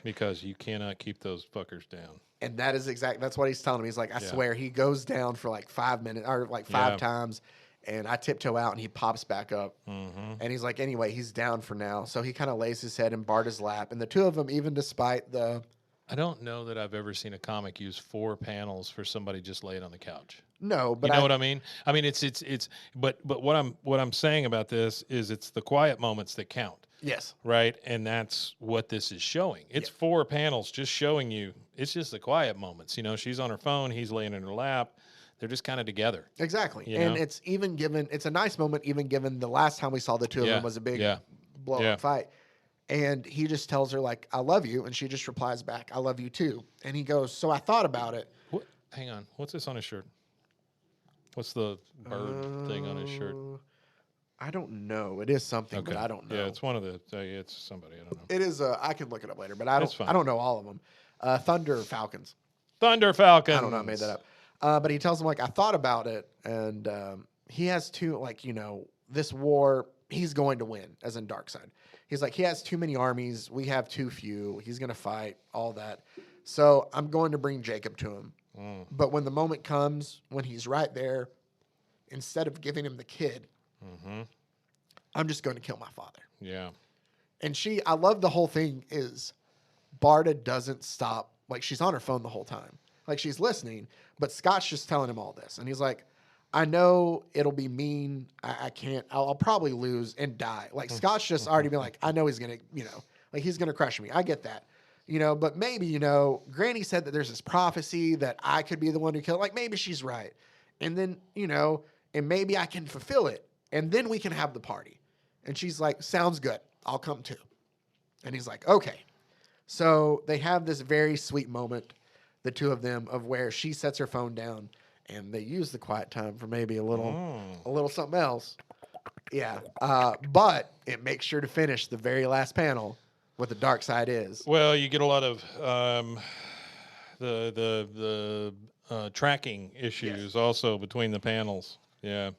because you cannot keep those fuckers down. And that is that's what he's telling me. He's like, I Yeah. swear, he goes down for like 5 minutes or like five Yeah. times, and I tiptoe out and he pops back up. And he's like, anyway, he's down for now. So he kind of lays his head in Barta's lap. And the two of them, even despite the I don't know that I've ever seen a comic use 4 panels for somebody just laying on the couch. no, but You know what I mean? I mean, it's but what I'm saying about this is it's the quiet moments that count. yes, Right. And that's what this is showing. It's 4 panels just showing you. It's just the quiet moments. She's on her phone. He's laying in her lap. They're just kind of together. exactly. You And know? it's a nice moment, even given the last time we saw the two of them was a big blow Yeah. up fight. And he just tells her, like, I love you. And she just replies back, I love you too. And he goes, so I thought about it. Hang on. What's this on his shirt? What's the bird thing on his shirt? I don't know. It is something, but I don't know. Yeah, it's one of the. It's somebody. I don't know. It is. I can look it up later, but That's fine. I don't know all of them. Thunder Falcons. Thunder Falcons. I don't know. I made that up. But he tells him, like, I thought about it, and he has two, like, this war, he's going to win, as in Darkseid. He's like, he has too many armies. We have too few. He's going to fight, all that. So I'm going to bring Jacob to him. But when the moment comes, when he's right there, instead of giving him the kid, I'm just going to kill my father. Yeah. And I love the whole thing is Barta doesn't stop. Like, she's on her phone the whole time. Like, she's listening, but Scott's just telling him all this. And he's like, I know it'll be mean. I can't. I'll probably lose and die. Like, Scott's just already been like, I know he's going to, like, he's going to crush me. I get that. But maybe, Granny said that there's this prophecy that I could be the one who killed. Like, maybe she's right. And then, and maybe I can fulfill it. And then we can have the party. And she's like, sounds good. I'll come too. And he's like, okay. So they have this very sweet moment, the two of them, of where she sets her phone down and they use the quiet time for maybe a little something else. Yeah. But it makes sure to finish the very last panel what the dark side is. Well, you get a lot of the tracking issues also between the panels. Yeah.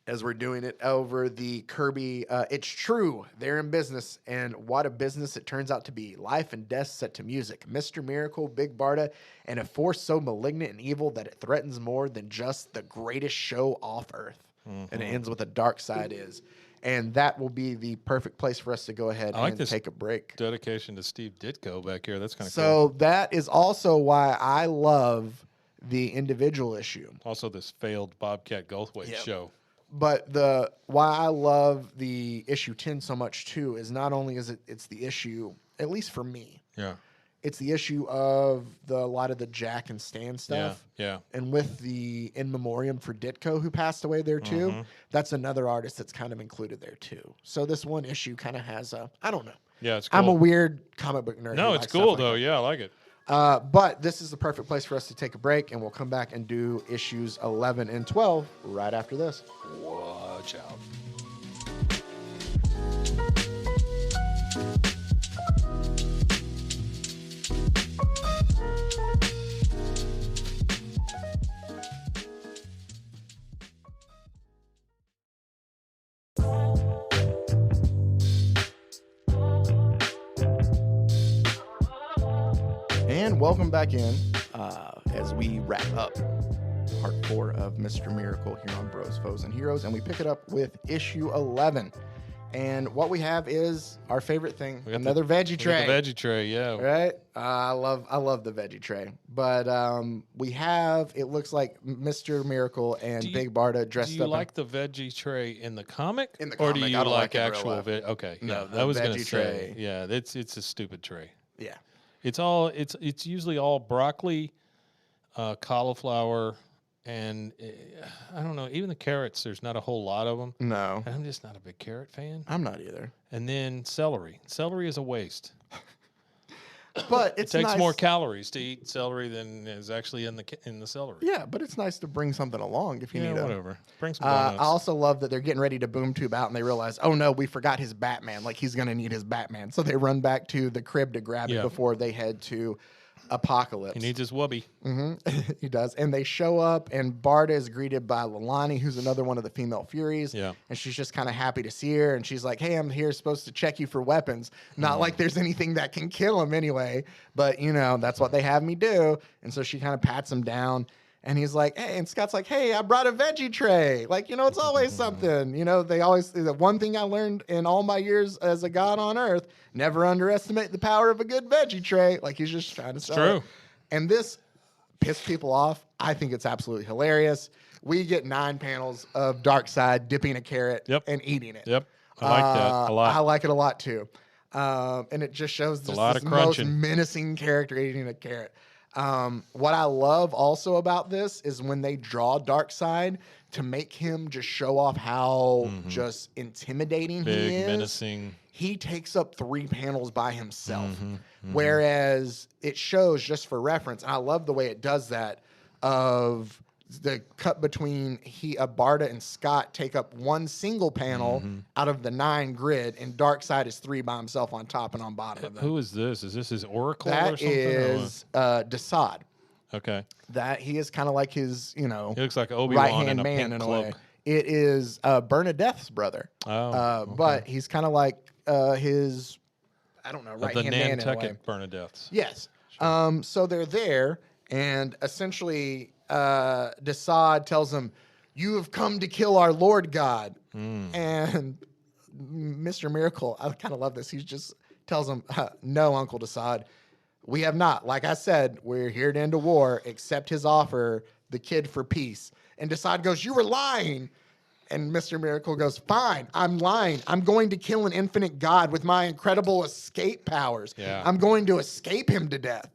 As we're doing it over the Kirby, it's true. They're in business, and what a business it turns out to be. Life and death set to music. Mr. Miracle, Big Barda, and a force so malignant and evil that it threatens more than just the greatest show off Earth. And it ends with a dark side is. And that will be the perfect place for us to go ahead and take a break. Dedication to Steve Ditko back here. That's kind of cool. So that is also why I love the individual issue. Also, this failed Bobcat Goldthwait show. But why I love the issue 10 so much too is not only is it's the issue, at least for me. Yeah. It's the issue of a lot of the Jack and Stan stuff. Yeah. And with the in memoriam for Ditko, who passed away there too, that's another artist that's kind of included there too. So this one issue kind of has I don't know. Yeah, it's cool. I'm a weird comic book nerd. No, it's cool though. Yeah, I like it. But this is the perfect place for us to take a break, and we'll come back and do issues 11 and 12 right after this. Watch out. And welcome back in as we wrap up part 4 of Mr. Miracle here on Bros, Foes, and Heroes. And we pick it up with issue 11. And what we have is our favorite thing, another veggie tray. The veggie tray, yeah. Right? I love the veggie tray. But we have, it looks like Mr. Miracle and Big Barda dressed up. Do you like the veggie tray in the comic? In the or comic, do you I don't like it in actual real life. Okay. No, yeah, I was going to veggie say. tray. Yeah, it's a stupid tray. Yeah. It's usually all broccoli, cauliflower, and I don't know, even the carrots, there's not a whole lot of them. No. And I'm just not a big carrot fan. I'm not either. And then celery. Celery is a waste. But It takes more calories to eat celery than is actually in the celery. Yeah, but it's nice to bring something along if you need whatever. Bring some I donuts. also love that they're getting ready to boom tube out and they realize, oh no, we forgot his Batman. Like he's going to need his Batman. So they run back to the crib to grab it before they head to Apocalypse. He needs his wubby. He does. And they show up, and Barda is greeted by Lilani, who's another one of the female Furies. Yeah. And she's just kind of happy to see her. And she's like, hey, I'm here supposed to check you for weapons. Not like there's anything that can kill him anyway. But, that's what they have me do. And so she kind of pats him down. And he's like, hey, and Scott's like, hey, I brought a veggie tray. Like, it's always something. The one thing I learned in all my years as a god on earth, never underestimate the power of a good veggie tray. Like, he's just trying to sell it. And this pissed people off. I think it's absolutely hilarious. We get 9 panels of Darkseid dipping a carrot and eating it. Yep. I like that a lot. I like it a lot, too. And it just shows just lot this of most crunching. menacing character eating a carrot. What I love also about this is when they draw Darkseid to make him just show off how just intimidating Big, he is. menacing. He takes up 3 panels by himself. Whereas it shows, just for reference, and I love the way it does that, of the cut between Barda and Scott take up 1 single panel out of the 9 grid, and Darkseid is 3 by himself on top and on bottom of them. Who is this? Is this his Oracle or That something? is Desaad. Okay. That he is kind of like his, He looks like Obi-Wan right-hand in a man pink in a cloak. way. It is Bernadette's brother. But he's kind of like his, I don't know, right-hand man in a way. The Nantucket Bernadette's. Yes. So they're there, and essentially Desaad tells them, you have come to kill our Lord God. And Mr. Miracle, I kind of love this. He just tells him, no, Uncle Desaad, we have not. Like I said, we're here to end a war. Accept his offer, the kid for peace. And Desaad goes, you were lying. And Mr. Miracle goes, fine, I'm lying. I'm going to kill an infinite god with my incredible escape powers. Yeah. I'm going to escape him to death.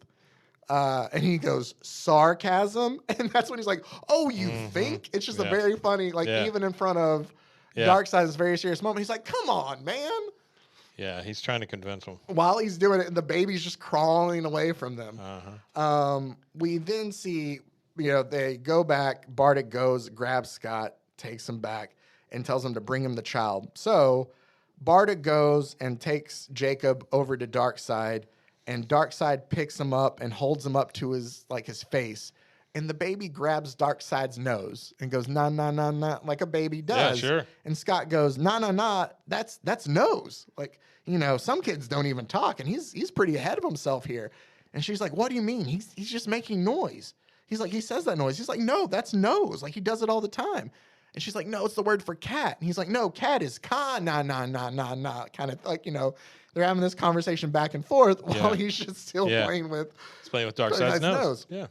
And he goes, sarcasm? And that's when he's like, oh, you think? It's just a very funny, even in front of Darkseid's very serious moment, he's like, come on, man. Yeah, he's trying to convince him. While he's doing it, the baby's just crawling away from them. We then see, they go back. Bardic goes, grabs Scott, takes him back, and tells him to bring him the child. So Bardic goes and takes Jacob over to Darkseid, and Darkseid picks him up and holds him up to his face. and the baby grabs Darkseid's nose and goes, nah, nah, nah, nah, like a baby does. Yeah, sure. And Scott goes, nah, nah, nah, that's nose. Like, some kids don't even talk, and he's pretty ahead of himself here. And she's like, what do you mean? He's just making noise. He's like, he says that noise. He's like, no, that's nose. Like, he does it all the time. And she's like, no, it's the word for cat. And he's like, no, cat is ka, nah, nah, nah, nah, nah. Kind of like, they're having this conversation back and forth while he's just still playing with. He's playing with Darkseid's nose. Yeah.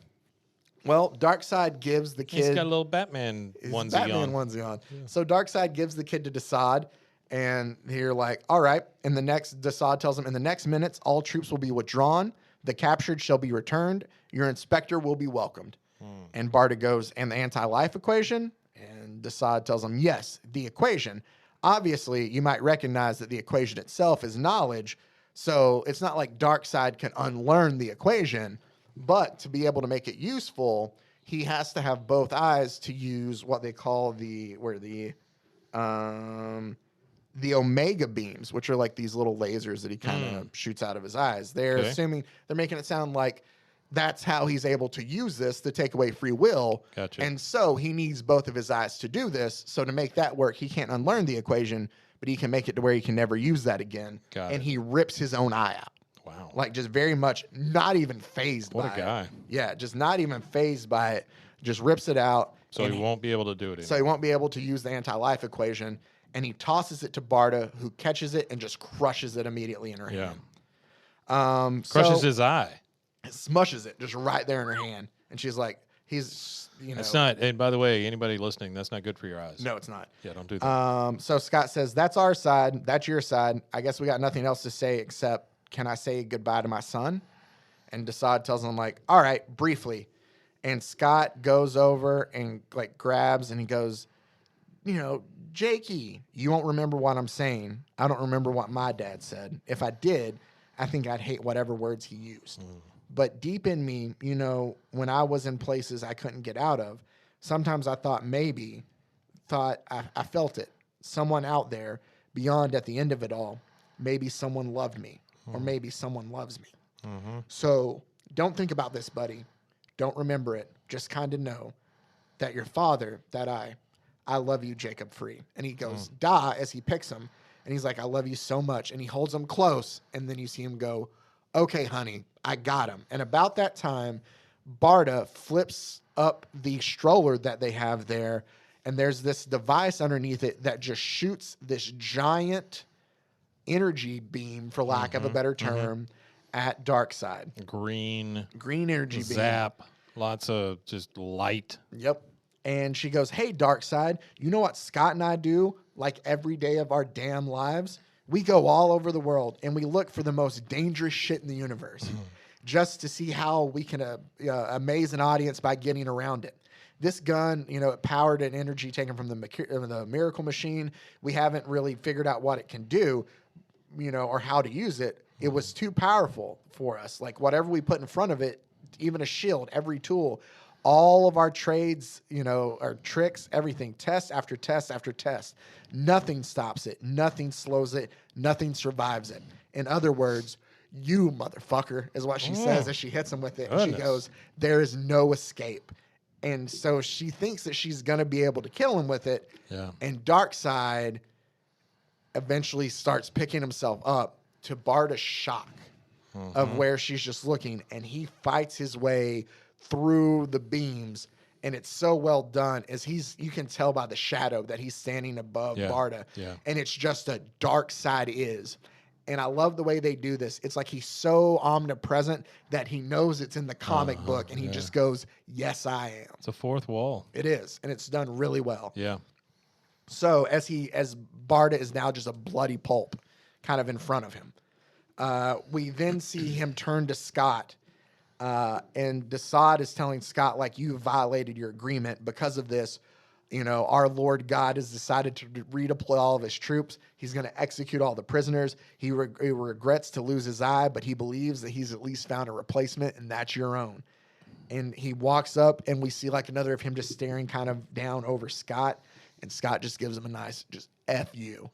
Well, Darkseid gives the kid. He's got a little Batman onesie on. Yeah. So Darkseid gives the kid to Desaad, and you're like, all right. And Desaad tells him, in the next minutes, all troops will be withdrawn. The captured shall be returned. Your inspector will be welcomed. And Barda goes, and the anti-life equation? And Desaad tells him, yes, the equation. Obviously, you might recognize that the equation itself is knowledge, so it's not like Darkseid can unlearn the equation, but to be able to make it useful, he has to have both eyes to use what they call the omega beams, which are like these little lasers that he kind of shoots out of his eyes. They're making it sound like that's how he's able to use this to take away free will. Gotcha. And so he needs both of his eyes to do this. So to make that work, he can't unlearn the equation, but he can make it to where he can never use that again. And he rips his own eye out. Wow. Like, just very much not even phased by it. What a guy. Yeah, just not even phased by it. Just rips it out. So he won't be able to do it anymore. So he won't be able to use the anti-life equation. And he tosses it to Barda, who catches it and just crushes it immediately in her hand. Crushes his eye. Smushes it just right there in her hand. And she's like, It's not, and by the way, anybody listening, that's not good for your eyes. No, it's not. Yeah, don't do that. So Scott says, that's our side. That's your side. I guess we got nothing else to say except, can I say goodbye to my son? And Desaad tells him, like, all right, briefly. And Scott goes over and, like, grabs, and he goes, Jakey, you won't remember what I'm saying. I don't remember what my dad said. If I did, I think I'd hate whatever words he used. But deep in me, when I was in places I couldn't get out of, sometimes I thought I felt it. Someone out there beyond at the end of it all, maybe someone loved me or maybe someone loves me. So don't think about this, buddy. Don't remember it. Just kind of know that your father, that I love you, Jacob Free. And he goes, da, as he picks him. And he's like, I love you so much. And he holds him close. And then you see him go, okay, honey, I got him. And about that time, Barda flips up the stroller that they have there. And there's this device underneath it that just shoots this giant energy beam, for lack of a better term, at Darkseid. Green energy beam. Zap. Lots of just light. Yep. And she goes, hey, Darkseid, you know what Scott and I do like every day of our damn lives? We go all over the world and we look for the most dangerous shit in the universe just to see how we can amaze an audience by getting around it. This gun, it powered an energy taken from the Miracle Machine. We haven't really figured out what it can do, or how to use it. It was too powerful for us. Like, whatever we put in front of it, even a shield, every tool, all of our trades, our tricks, everything, test after test after test. Nothing stops it. Nothing slows it. Nothing survives it. In other words, you motherfucker is what she says as she hits him with it. And she goes, there is no escape. And so she thinks that she's going to be able to kill him with it. Yeah. And Darkseid eventually starts picking himself up to Barda's shock of where she's just looking. And he fights his way through the beams. And it's so well done as you can tell by the shadow that he's standing above Barda. Yeah. And it's just a Darkseid is. And I love the way they do this. It's like he's so omnipresent that he knows it's in the comic book, and he just goes, yes, I am. It's a fourth wall. It is, and it's done really well. Yeah. So as Barda is now just a bloody pulp kind of in front of him, we then see him turn to Scott, and Desaad is telling Scott, like, you violated your agreement. Because of this, our Lord God has decided to redeploy all of his troops. He's going to execute all the prisoners. He regrets to lose his eye, but he believes that he's at least found a replacement, and that's your own. And he walks up, and we see like another of him just staring kind of down over Scott, and Scott just gives him a nice just F you.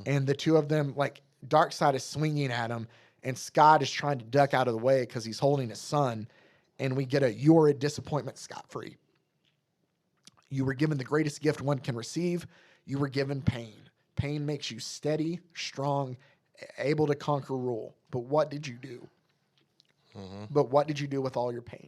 And the two of them, like, Darkseid is swinging at him, and Scott is trying to duck out of the way because he's holding his son. And we get you're a disappointment scot-free. You were given the greatest gift one can receive. You were given pain. Pain makes you steady, strong, able to conquer rule. But what did you do? But what did you do with all your pain?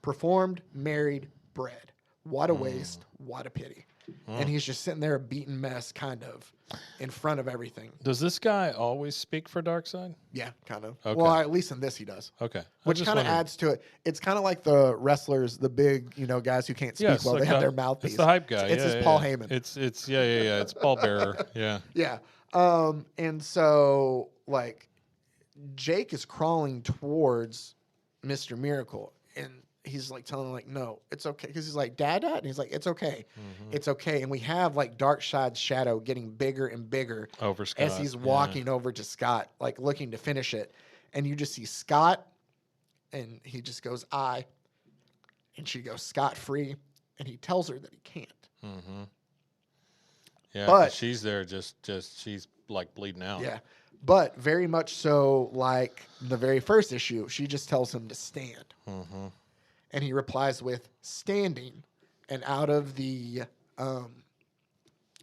Performed, married, bred. What a waste. What a pity. And he's just sitting there a beaten mess, kind of, in front of everything. Does this guy always speak for Darkseid? Yeah, kind of. Okay. Well, at least in this he does. Okay. Which kind of adds to it. It's kind of like the wrestlers, the big, guys who can't speak well. Like they have their mouthpiece. It's the hype guy. It's Paul Heyman. It's It's Paul Bearer. Yeah. Yeah. And so, like, Jake is crawling towards Mr. Miracle, and he's like telling him, like, no, it's okay. Because he's like, Dad? And he's like, it's okay. It's okay. And we have, like, Darkseid's shadow getting bigger and bigger over Scott as he's walking over to Scott, like, looking to finish it. And you just see Scott, and he just goes, I. And she goes, Scott free. And he tells her that he can't. Yeah, but she's there just she's, like, bleeding out. Yeah. But very much so, like the very first issue, she just tells him to stand. And he replies with standing. And out of the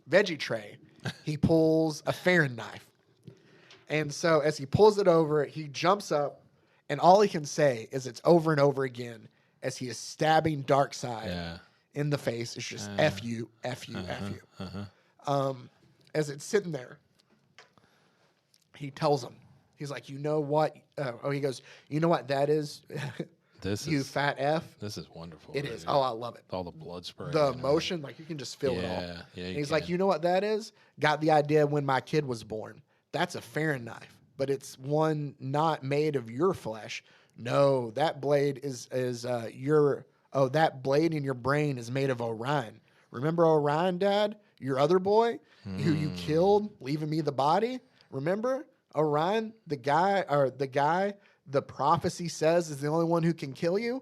veggie tray, he pulls a Farron knife. And so as he pulls it over, he jumps up, and all he can say is it's over and over again as he is stabbing Darkseid in the face. It's just F you, F you, F you. As it's sitting there, he tells him, he's like, you know what? He goes, you know what that is? Fat F. This is wonderful. It is. Oh, I love it. All the blood spray. The emotion, like you can just feel it all. Yeah. And he's like, you know what that is? Got the idea when my kid was born. That's a Farron knife, but it's one not made of your flesh. No, that blade is that blade in your brain is made of Orion. Remember Orion, Dad? Your other boy who you killed, leaving me the body? Remember Orion, the guy the prophecy says is the only one who can kill you?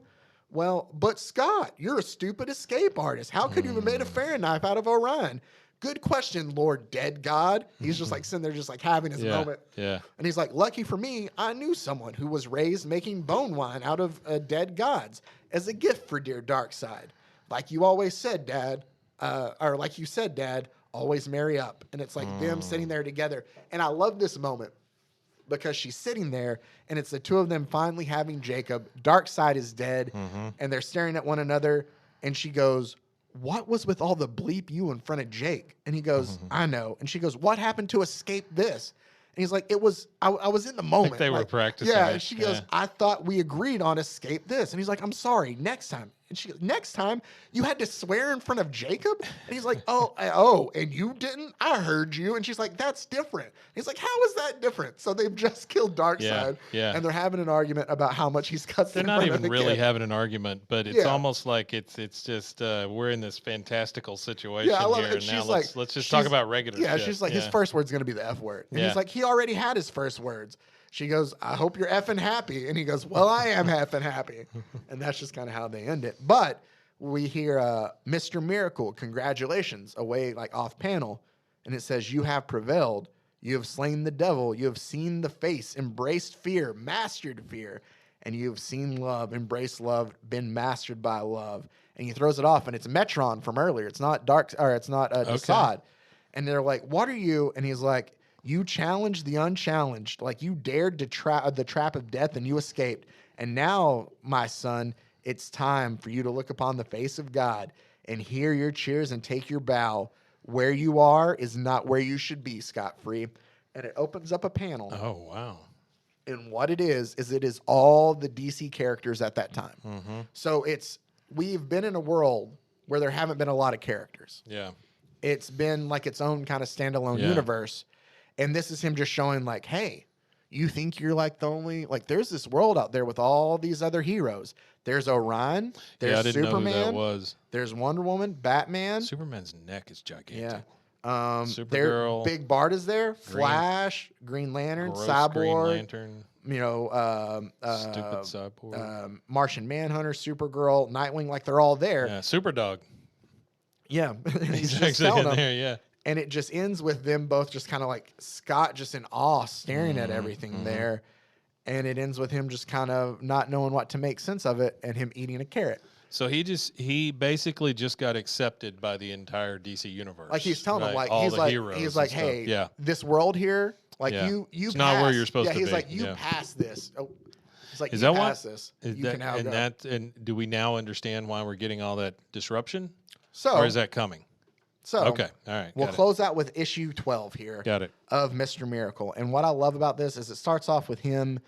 Well, but Scott, you're a stupid escape artist. How could you have made a Farron knife out of Orion? Good question, Lord Dead God. He's just like sitting there just like having his moment. Yeah. And he's like, lucky for me, I knew someone who was raised making bone wine out of dead gods as a gift for dear Darkseid. Like you always said, Dad, or like you said, Dad, always marry up. And it's like them sitting there together. And I love this moment because she's sitting there and it's the two of them finally having Jacob. Darkseid is dead and they're staring at one another. And she goes, what was with all the bleep you in front of Jake? And he goes, I know. And she goes, what happened to escape this? And he's like, I was in the moment. They were practicing. Yeah. It. And she goes, I thought we agreed on escape this. And he's like, I'm sorry, next time. And she goes, next time you had to swear in front of Jacob? And he's like, oh, and you didn't? I heard you. And she's like, that's different. And he's like, how is that different? So they've just killed Darkseid. Yeah. And they're having an argument about how much he's cut. They're not even really having an argument, but it's almost like it's just we're in this fantastical situation here. And now let's just talk about regular shit. Yeah, she's like, his first word's going to be the F word. And he's like, he already had his first words. She goes, I hope you're effing happy. And he goes, well, I am effing happy. And that's just kind of how they end it. But we hear Mr. Miracle, congratulations, away like off panel. And it says, you have prevailed. You have slain the devil. You have seen the face, embraced fear, mastered fear. And you have seen love, embraced love, been mastered by love. And he throws it off. And it's Metron from earlier. It's not Desaad. And they're like, what are you? And he's like, you challenged the unchallenged, like you dared to the trap of death and you escaped. And now, my son, it's time for you to look upon the face of God and hear your cheers and take your bow. Where you are is not where you should be, scot-free. And it opens up a panel. Oh, wow. And what it is it is all the DC characters at that time. So we've been in a world where there haven't been a lot of characters. Yeah. It's been like its own kind of standalone universe. And this is him just showing like, hey, you think you're like the only, like there's this world out there with all these other heroes. There's Orion. There's I didn't Superman. know who that was. There's Wonder Woman, Batman. Superman's neck is gigantic. Yeah. Supergirl. Big Bart is there. Flash, Green Lantern, Cyborg. Green Lantern. Stupid Cyborg. Martian Manhunter, Supergirl, Nightwing, like they're all there. Yeah, Superdog. Yeah. He's just actually telling in them. there, yeah. And it just ends with them both just kind of like Scott just in awe staring at everything there. and it ends with him just kind of not knowing what to make sense of it and him eating a carrot. So he basically just got accepted by the entire DC universe. Like he's telling him, right? like all he's the like heroes he's like, and stuff. hey, yeah, this world here, like Yeah. you It's not where passed- you're supposed to he's be. like you Yeah. passed this. Oh, it's like Is you that what? passed this. Is You that, can now and go. and do we now understand why we're getting all that disruption, So or is that coming? so Okay, all right, we'll got it. close out with issue 12 here. Got it. Of Mr. Miracle. And what I love about this is it starts off with him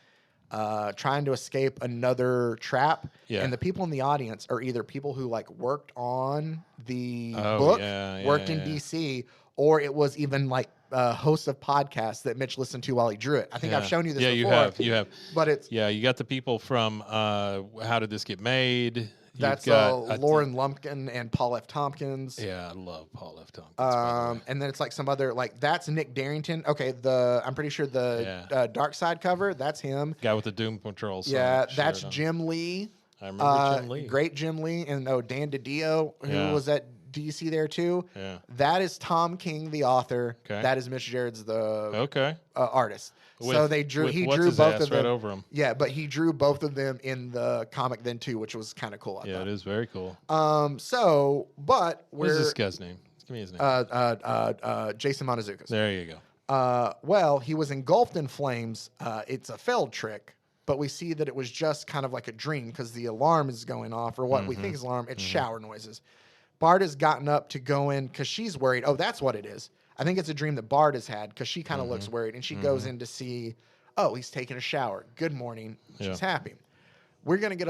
trying to escape another trap. Yeah. And the people in the audience are either people who like worked on the Oh, book, yeah, worked in yeah. DC, or it was even like hosts of podcasts that Mitch listened to while he drew it. I think I've Yeah. shown you this Yeah, before. you have. But it's Yeah, you got the people from How Did This Get Made? that's You've got, I think- Lauren Lumpkin and Paul F. Tompkins. Yeah, I love Paul F. Tompkins. by the way. And then it's like some other like that's Nick Darrington. Okay, I'm pretty sure the Yeah. Dark Side cover, that's him. Guy with the Doom Patrol. Yeah, shirt that's on. Jim Lee. I remember Jim Lee. Great Jim Lee, and Dan DiDio, who Yeah. was at DC there too. Yeah. That is Tom King, the author. Okay. That is Mitch Gerads, the Okay. artist. So they drew. With He what's drew his both ass of them. right over him. Yeah, but he drew both of them in the comic then too, which was kind of cool. I Yeah, it is very cool. thought. So, but What is we're this guy's name? Give me his name. Jason Montezukis. There you go. Well, he was engulfed in flames. It's a failed trick, but we see that it was just kind of like a dream because the alarm is going off, or what we think is alarm. It's shower noises. Bart has gotten up to go in because she's worried. Oh, that's what it is. I think it's a dream that Bart has had because she kind of looks worried, and she goes in to see. Oh, he's taking a shower. Good morning. Yeah. She's happy. We're gonna get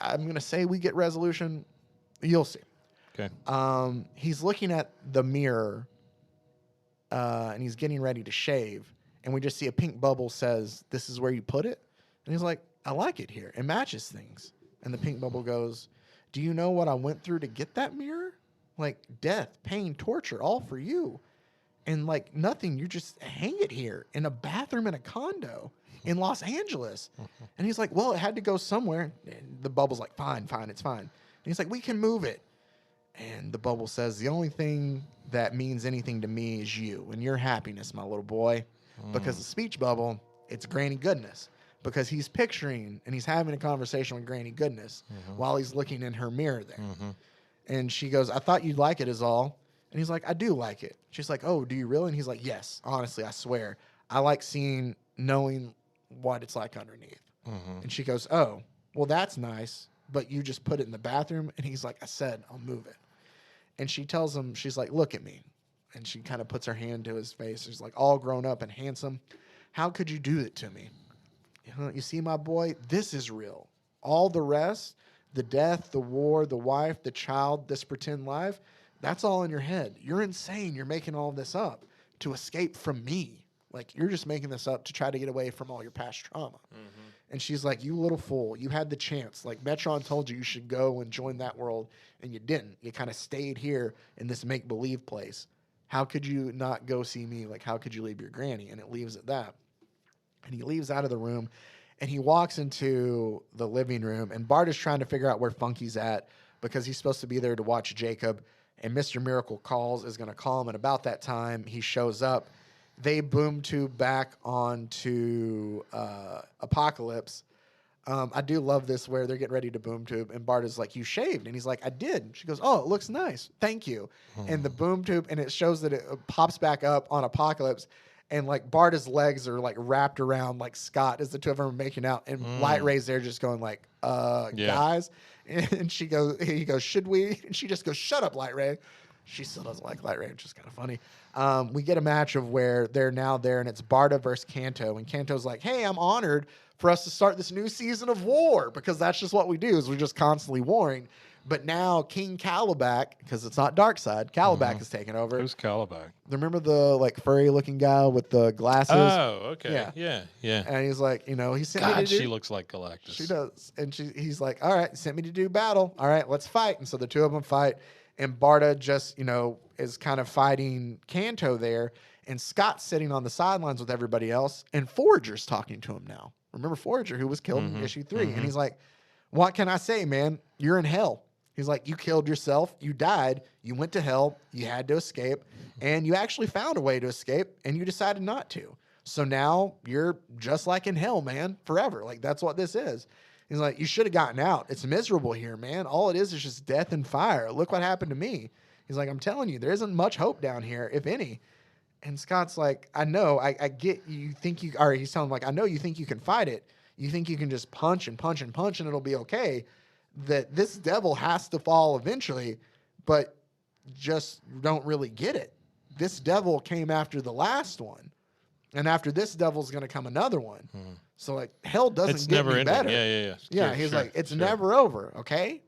I'm gonna say we get resolution. You'll see. Okay. He's looking at the mirror and he's getting ready to shave. And we just see a pink bubble says, "This is where you put it." And he's like, "I like it here. It matches things." And the pink bubble goes, "Do you know what I went through to get that mirror? Like death, pain, torture, all for you. And like nothing, you just hang it here in a bathroom in a condo in Los Angeles." And he's like, "Well, it had to go somewhere." And the bubble's like, "Fine, it's fine." And he's like, "We can move it." And the bubble says, "The only thing that means anything to me is you and your happiness, my little boy." Because the speech bubble, it's Granny Goodness. Because he's picturing and he's having a conversation with Granny Goodness while he's looking in her mirror there. And she goes, "I thought you'd like it is all." And he's like, "I do like it." She's like, "Oh, do you really?" And he's like, "Yes, honestly, I swear. I like knowing what it's like underneath." And she goes, "Oh, well, that's nice, but you just put it in the bathroom." And he's like, "I said, I'll move it." And she tells him, she's like, "Look at me." And she kind of puts her hand to his face. She's like, all grown up and handsome. "How could you do it to me? You see, my boy, this is real. All the rest, the death, the war, the wife, the child, this pretend life, that's all in your head. You're insane. You're making all this up to escape from me. Like, you're just making this up to try to get away from all your past trauma." And she's like, "You little fool. You had the chance. Like, Metron told you should go and join that world, and you didn't. You kind of stayed here in this make-believe place. How could you not go see me? Like, how could you leave your granny?" And it leaves at that. And he leaves out of the room, and he walks into the living room, and Bart is trying to figure out where Funky's at because he's supposed to be there to watch Jacob, and Mr. Miracle is going to call him, and about that time, he shows up. They boom tube back onto Apocalypse. I do love this where they're getting ready to boom tube, and Bart is like, "You shaved?" And he's like, "I did." She goes, "Oh, it looks nice. Thank you." And the boom tube, and it shows that it pops back up on Apocalypse, and like Bart's legs are like wrapped around like Scott as the two of them are making out, and Light Ray's there just going like, guys. And he goes, "Should we?" And she just goes, "Shut up, Light Ray." She still doesn't like Light Ray, which is kind of funny. We get a match of where they're now there, and it's Barda versus Kanto. And Kanto's like, "Hey, I'm honored for us to start this new season of war," because that's just what we do, is we're just constantly warring. But now King Calabac, because it's not Darkseid, Calabac is taking over. Who's Calabac? Remember the like furry looking guy with the glasses? Oh, okay. Yeah. Yeah. And he's like, he sent me God, to do. she looks like Galactus. She does. And he's like, "All right, sent me to do battle. All right, let's fight." And so the two of them fight. And Barda just, is kind of fighting Kanto there. And Scott's sitting on the sidelines with everybody else. And Forager's talking to him now. Remember Forager, who was killed in issue 3. And he's like, "What can I say, man? You're in hell." He's like, "You killed yourself. You died. You went to hell. You had to escape. And you actually found a way to escape. And you decided not to. So now you're just like in hell, man, forever. Like, that's what this is. He's like, you should have gotten out. It's miserable here, man. All it is just death and fire. Look what happened to me. He's like, I'm telling you, there isn't much hope down here, if any. And Scott's like, I know, I get you think you, or he's telling him, like, I know you think you can fight it. You think you can just punch and punch and punch and it'll be okay. That this devil has to fall eventually, but just don't really get it. This devil came after the last one. And after this devil's going to come another one. So, like, hell doesn't It's get never any ending. better. Yeah. Yeah, Sure, he's sure, like, it's sure. never over, okay?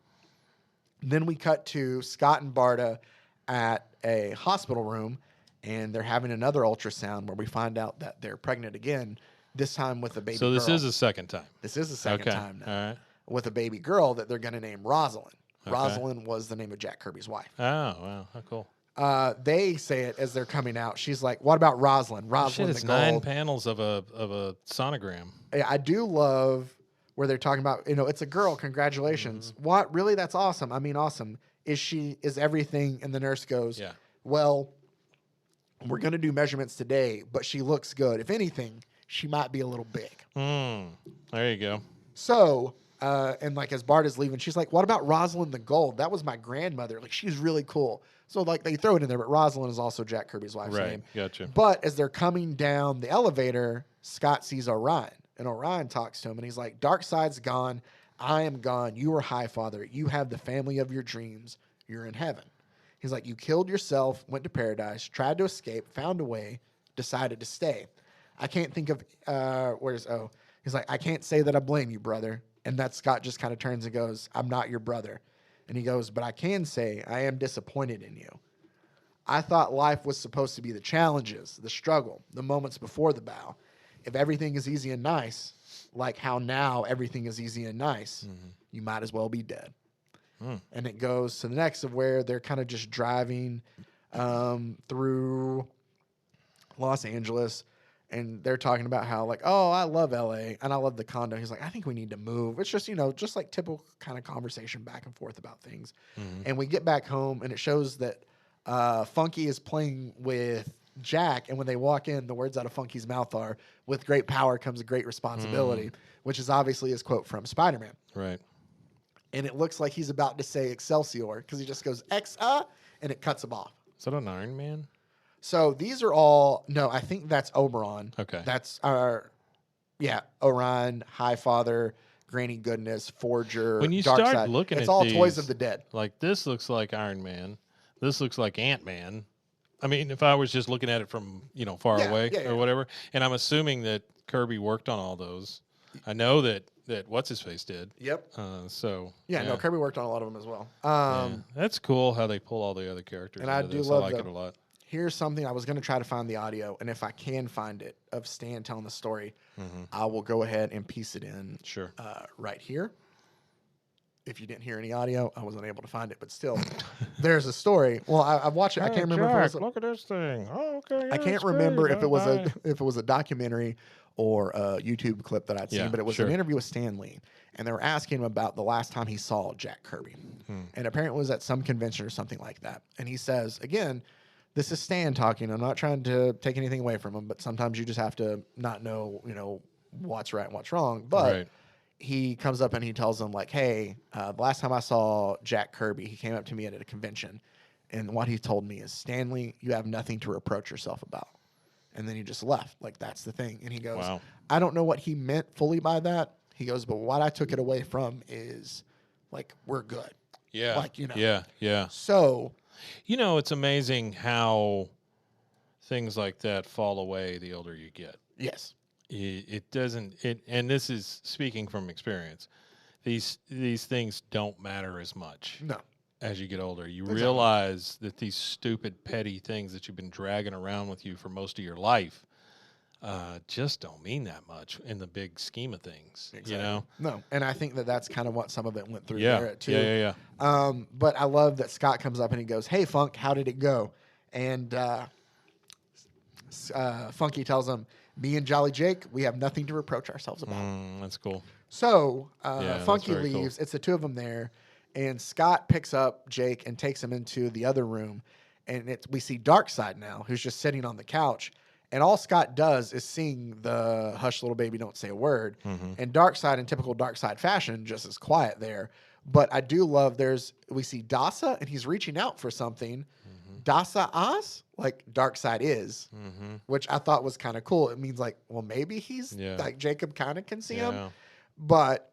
Then we cut to Scott and Barta at a hospital room, and they're having another ultrasound where we find out that they're pregnant again, this time with a baby girl. So this is the second time. This is the second Okay. time now. All right. With a baby girl that they're going to name Rosalind. Okay. Rosalind was the name of Jack Kirby's wife. Oh, wow. How cool. They say it as they're coming out. She's like, what about Rosalind? Shit, Rosalind it's the 9 gold. panels of a sonogram. Yeah, I do love where they're talking about, it's a girl. Congratulations. What? Really? That's awesome. I mean, awesome. Is everything? And the nurse goes, Yeah. well, we're going to do measurements today, but she looks good. If anything, she might be a little big. There you go. So, and like as Bart is leaving, she's like, what about Rosalind the Gold? That was my grandmother. Like, she's really cool. So, like, they throw it in there, but Rosalind is also Jack Kirby's wife's Right. name. Gotcha. But as they're coming down the elevator, Scott sees Orion. And Orion talks to him, and he's like, Darkseid's gone. I am gone. You are High Father. You have the family of your dreams. You're in heaven. He's like, you killed yourself, went to paradise, tried to escape, found a way, decided to stay. I can't think of, he's like, I can't say that I blame you, brother. And that Scott just kind of turns and goes, I'm not your brother. And he goes, but I can say I am disappointed in you. I thought life was supposed to be the challenges, the struggle, the moments before the bow. If everything is easy and nice, like how now everything is easy and nice, you might as well be dead. And it goes to the next of where they're kind of just driving through Los Angeles, and they're talking about how, like, oh, I love LA and I love the condo. He's like, I think we need to move. It's just, just like typical kind of conversation back and forth about things. And we get back home, and it shows that Funky is playing with Jack, and when they walk in, the words out of Funky's mouth are, with great power comes great responsibility, which is obviously his quote from Spider-Man. Right. And it looks like he's about to say Excelsior, because he just goes, and it cuts him off. Is that an Iron Man? So these are all, no, I think that's Oberon. Okay. That's Orion, High Father, Granny Goodness, Forger, When you Darkseid. start looking it's at all toys these, of the dead. Like, this looks like Iron Man. This looks like Ant-Man. I mean, if I was just looking at it from, far away or whatever, and I'm assuming that Kirby worked on all those. I know that What's-His-Face did. Yep. Yeah, Kirby worked on a lot of them as well. That's cool how they pull all the other characters And into I do this. love I like the- it a lot. Here's something I was going to try to find the audio, and if I can find it of Stan telling the story, I will go ahead and piece it in Sure. right here. If you didn't hear any audio, I wasn't able to find it, but still, there's a story. Well, I watched it. I can't remember. If it was Look at this thing. Oh, okay. I can't remember if it was a documentary or a YouTube clip that I'd seen, Yeah, but it was sure. an interview with Stan Lee, and they were asking him about the last time he saw Jack Kirby, and apparently it was at some convention or something like that. And he says, again, this is Stan talking. I'm not trying to take anything away from him, but sometimes you just have to not know, what's right and what's wrong. But Right. he comes up and he tells them, like, hey, the last time I saw Jack Kirby, he came up to me at a convention, and what he told me is, Stanley, you have nothing to reproach yourself about. And then he just left. Like, that's the thing. And he goes, Wow. I don't know what he meant fully by that. He goes, but what I took it away from is, like, we're good. Yeah. Like, Yeah. So, It's amazing how things like that fall away the older you get. yes. It doesn't. And this is speaking from experience. These things don't matter as much No. as you get older. You Exactly. realize that these stupid, petty things that you've been dragging around with you for most of your life just don't mean that much in the big scheme of things. No. And I think that that's kind of what some of it went through Yeah. there, too. Yeah. But I love that Scott comes up and he goes, hey, Funk, how did it go? And Funky tells him, me and Jolly Jake, we have nothing to reproach ourselves about. That's cool. So that's Funky very cool. leaves. It's the two of them there. And Scott picks up Jake and takes him into the other room. And we see Darkseid now, who's just sitting on the couch. And all Scott does is sing the "Hush, Little Baby, Don't Say a Word." And Darkseid, in typical Darkseid fashion, just is quiet there. But I do love we see Dasa, and he's reaching out for something. Dasa As, like Darkseid is, which I thought was kind of cool. It means like, well, maybe he's like Jacob kind of can see him. But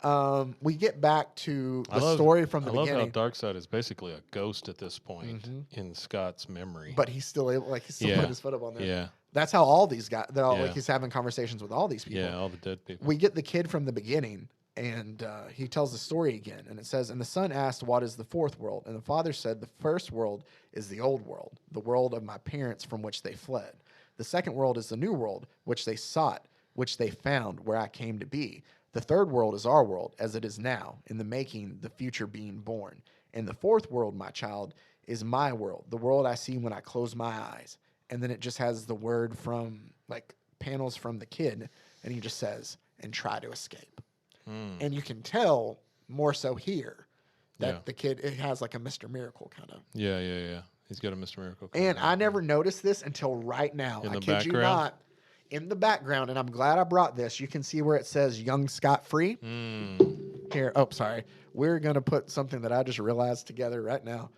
we get back to the story from the beginning. I love how Darkseid is basically a ghost at this point in Scott's memory. But he's still able, like he's still putting his foot up on there. Yeah. That's how all these guys, like he's having conversations with all these people. Yeah, all the dead people. We get the kid from the beginning, and he tells the story again. And it says, and the son asked, what is the fourth world? And the father said, the first world is the old world, the world of my parents from which they fled. The second world is the new world, which they sought, which they found, where I came to be. The third world is our world, as it is now, in the making, the future being born. And the fourth world, my child, is my world, the world I see when I close my eyes. And then it just has the word from, like, panels from the kid, and he just says, and try to escape. And you can tell more so here that the kid, it has like a Mr. Miracle kind of. Yeah. He's got a Mr. Miracle. And I never noticed this until right now. I kid you not. In the background, and I'm glad I brought this, you can see where it says Young Scott Free. Here, sorry. We're going to put something that I just realized together right now.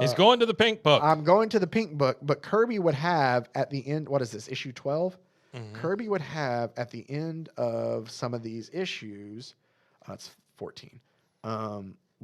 He's going to the pink book. I'm going to the pink book, but Kirby would have at the end, what is this, issue 12? Kirby would have at the end of some of these issues, it's 14,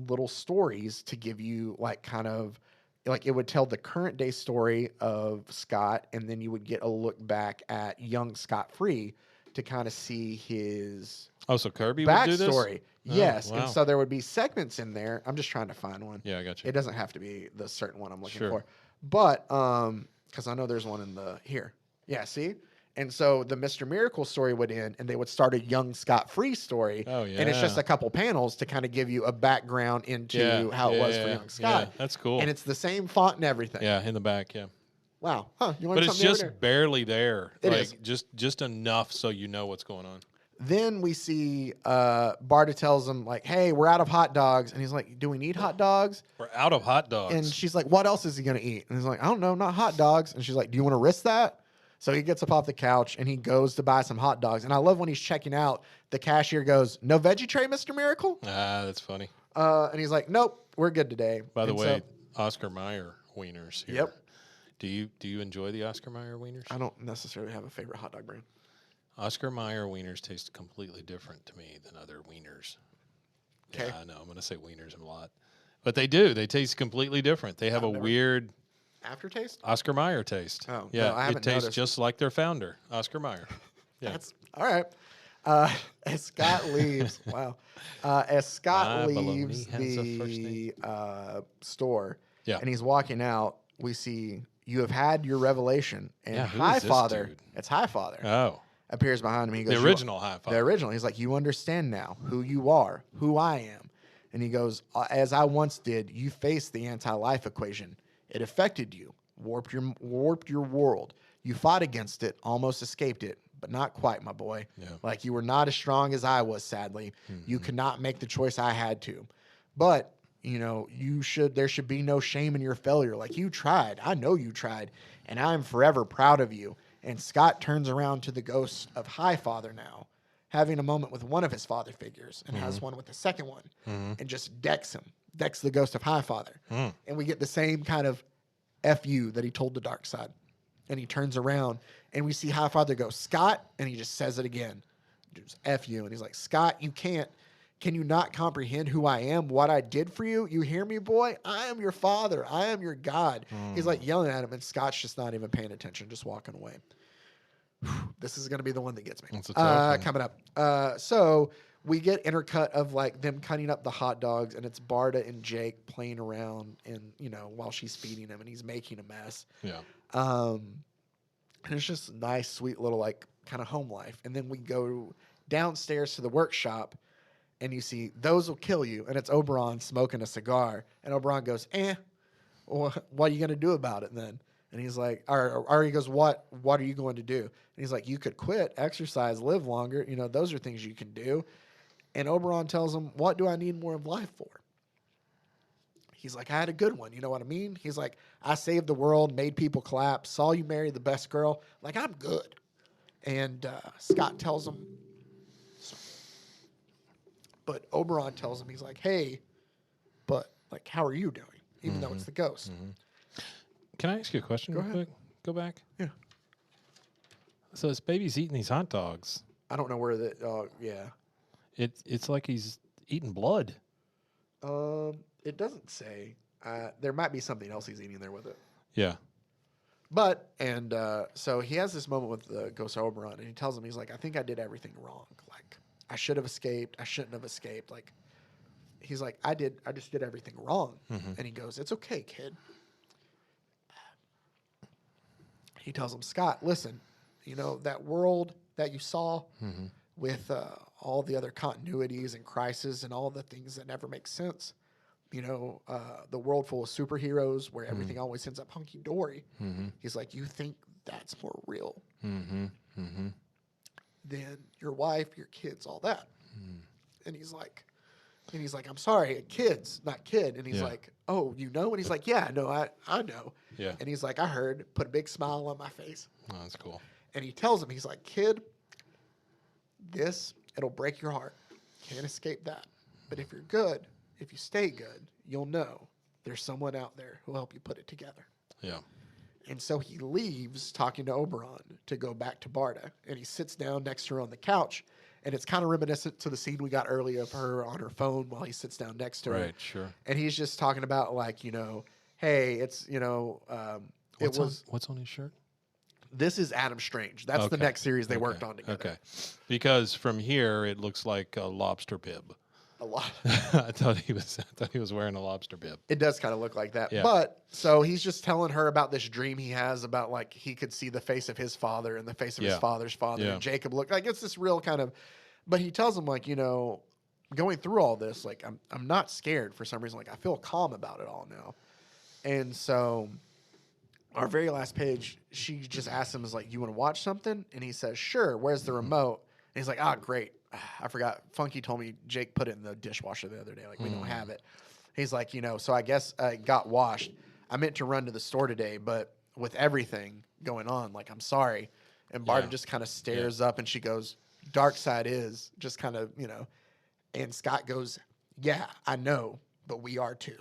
little stories to give you like kind of, like it would tell the current day story of Scott, and then you would get a look back at young Scott Free to kind of see his so Kirby would do this? backstory. Yes, and so there would be segments in there. I'm just trying to find one. Yeah, I got you. It doesn't have to be the certain one I'm looking for, but because I know there's one in the here. Yeah, see. And so the Mr. Miracle story would end, and they would start a young Scott Free story. Oh, yeah. And it's just a couple panels to kind of give you a background into how it was for young Scott. Yeah, that's cool. And it's the same font and everything. Yeah, in the back, yeah. Wow. Huh. You But it's just barely there. It like, is. Just enough so you know what's going on. Then we see Barda tells him, like, hey, we're out of hot dogs. And he's like, do we need hot dogs? We're out of hot dogs. And she's like, what else is he going to eat? And he's like, I don't know, not hot dogs. And she's like, do you want to risk that? So he gets up off the couch and he goes to buy some hot dogs. And I love when he's checking out, the cashier goes, no veggie tray, Mr. Miracle? That's funny. And he's like, nope, we're good today. By the way, Oscar Mayer wieners here. Yep. Do you enjoy the Oscar Mayer wieners? I don't necessarily have a favorite hot dog brand. Oscar Mayer wieners taste completely different to me than other wieners. Okay. Yeah, I know. I'm going to say wieners a lot. But they do. They taste completely different. They have a weird aftertaste? Oscar Mayer taste. Oh, yeah. No, I haven't it tastes noticed. just like their founder, Oscar Mayer. Yeah. That's all right. As Scott leaves, as Scott leaves the store, and he's walking out, we see you have had your revelation, and Highfather, it's Highfather, appears behind him. He goes, the original Highfather. The original. He's like, you understand now who you are, who I am, and he goes, as I once did, you faced the anti-life equation. It affected you, warped your world. You fought against it, almost escaped it, but not quite, my boy. Yeah. Like you were not as strong as I was, sadly. You could not make the choice I had to. But, you know, there should be no shame in your failure. Like you tried. I know you tried. And I'm forever proud of you. And Scott turns around to the ghost of Highfather now, having a moment with one of his father figures, and has one with the second one, and just decks the ghost of Highfather. And we get the same kind of F-U that he told the Darkseid. And he turns around, and we see Highfather go, Scott, and he just says it again. Just F-U. And he's like, Scott, can you not comprehend who I am, what I did for you? You hear me, boy? I am your father. I am your God. He's like yelling at him, and Scott's just not even paying attention, just walking away. This is going to be the one that gets me. Coming up. So we get intercut of like them cutting up the hot dogs, and it's Barda and Jake playing around, and while she's feeding him, and he's making a mess. Yeah. And it's just a nice, sweet little like kind of home life. And then we go downstairs to the workshop, and you see Those Will Kill You, and it's Oberon smoking a cigar, and Oberon goes, well, what are you going to do about it then? And he's like, or he goes, what are you going to do? And he's like, you could quit, exercise, live longer. Those are things you can do. And Oberon tells him, what do I need more of life for? He's like, I had a good one. You know what I mean? He's like, I saved the world, made people clap, saw you marry the best girl. Like, I'm good. And Scott tells him, but Oberon tells him, he's like, hey, but like, how are you doing? Even though it's the ghost. Can I ask you a question real ahead. quick? Go back. Yeah. So this baby's eating these hot dogs. I don't know where the, yeah. It's like he's eating blood. It doesn't say. There might be something else he's eating there with it. Yeah. But, and so he has this moment with the ghost Oberon, and he tells him, he's like, I think I did everything wrong. Like, I should have escaped. I shouldn't have escaped. Like, he's like, I just did everything wrong. And he goes, it's okay, kid. He tells him, Scott, listen, you know, that world that you saw with all the other continuities and crises and all the things that never make sense, you know, the world full of superheroes where everything always ends up hunky-dory. He's like, you think that's more real than your wife, your kids, all that. And he's like, I'm sorry, kids, not kid. And he's like, oh, you know? And he's like, yeah, no, I know. Yeah. And he's like, I heard, put a big smile on my face. Oh, that's cool. And he tells him, he's like, kid, it'll break your heart. Can't escape that. But if you're good, if you stay good, you'll know there's someone out there who'll help you put it together. Yeah. And so he leaves talking to Oberon to go back to Barda. And he sits down next to her on the couch. And it's kind of reminiscent to the scene we got earlier of her on her phone while he sits down next to her. Right, sure. And he's just talking about, like, you know, hey, it's, you know, What's on his shirt? This is Adam Strange. That's the next series they worked on together. Okay. Because from here it looks like a lobster bib. A lot. I thought he was wearing a lobster bib. It does kind of look like that. Yeah. But so he's just telling her about this dream he has about, like, he could see the face of his father and the face of his father's father. And Jacob looked like it's this real kind of, but he tells him, like, you know, going through all this, like, I'm not scared for some reason. Like, I feel calm about it all now. And so our very last page, she just asks him, is like, you want to watch something? And he says, sure. Where's the remote? And he's like, great. I forgot. Funky told me Jake put it in the dishwasher the other day. Like, we don't have it. He's like, you know, so I guess I got washed. I meant to run to the store today, but with everything going on, like, I'm sorry. And Barda just kind of stares up and she goes, dark side is just kind of, you know, and Scott goes, yeah, I know, but we are too.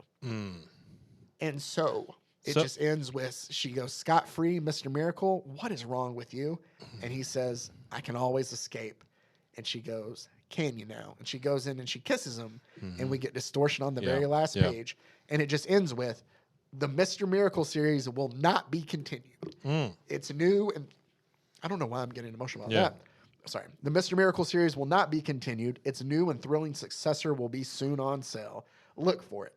And so it just ends with, she goes, scot-free, Mr. Miracle, what is wrong with you? And he says, I can always escape. And she goes, can you now? And she goes in and she kisses him, and we get distortion on the very last page. And it just ends with, the Mr. Miracle series will not be continued. It's new, and I don't know why I'm getting emotional about that. Sorry. The Mr. Miracle series will not be continued. Its new and thrilling successor will be soon on sale. Look for it.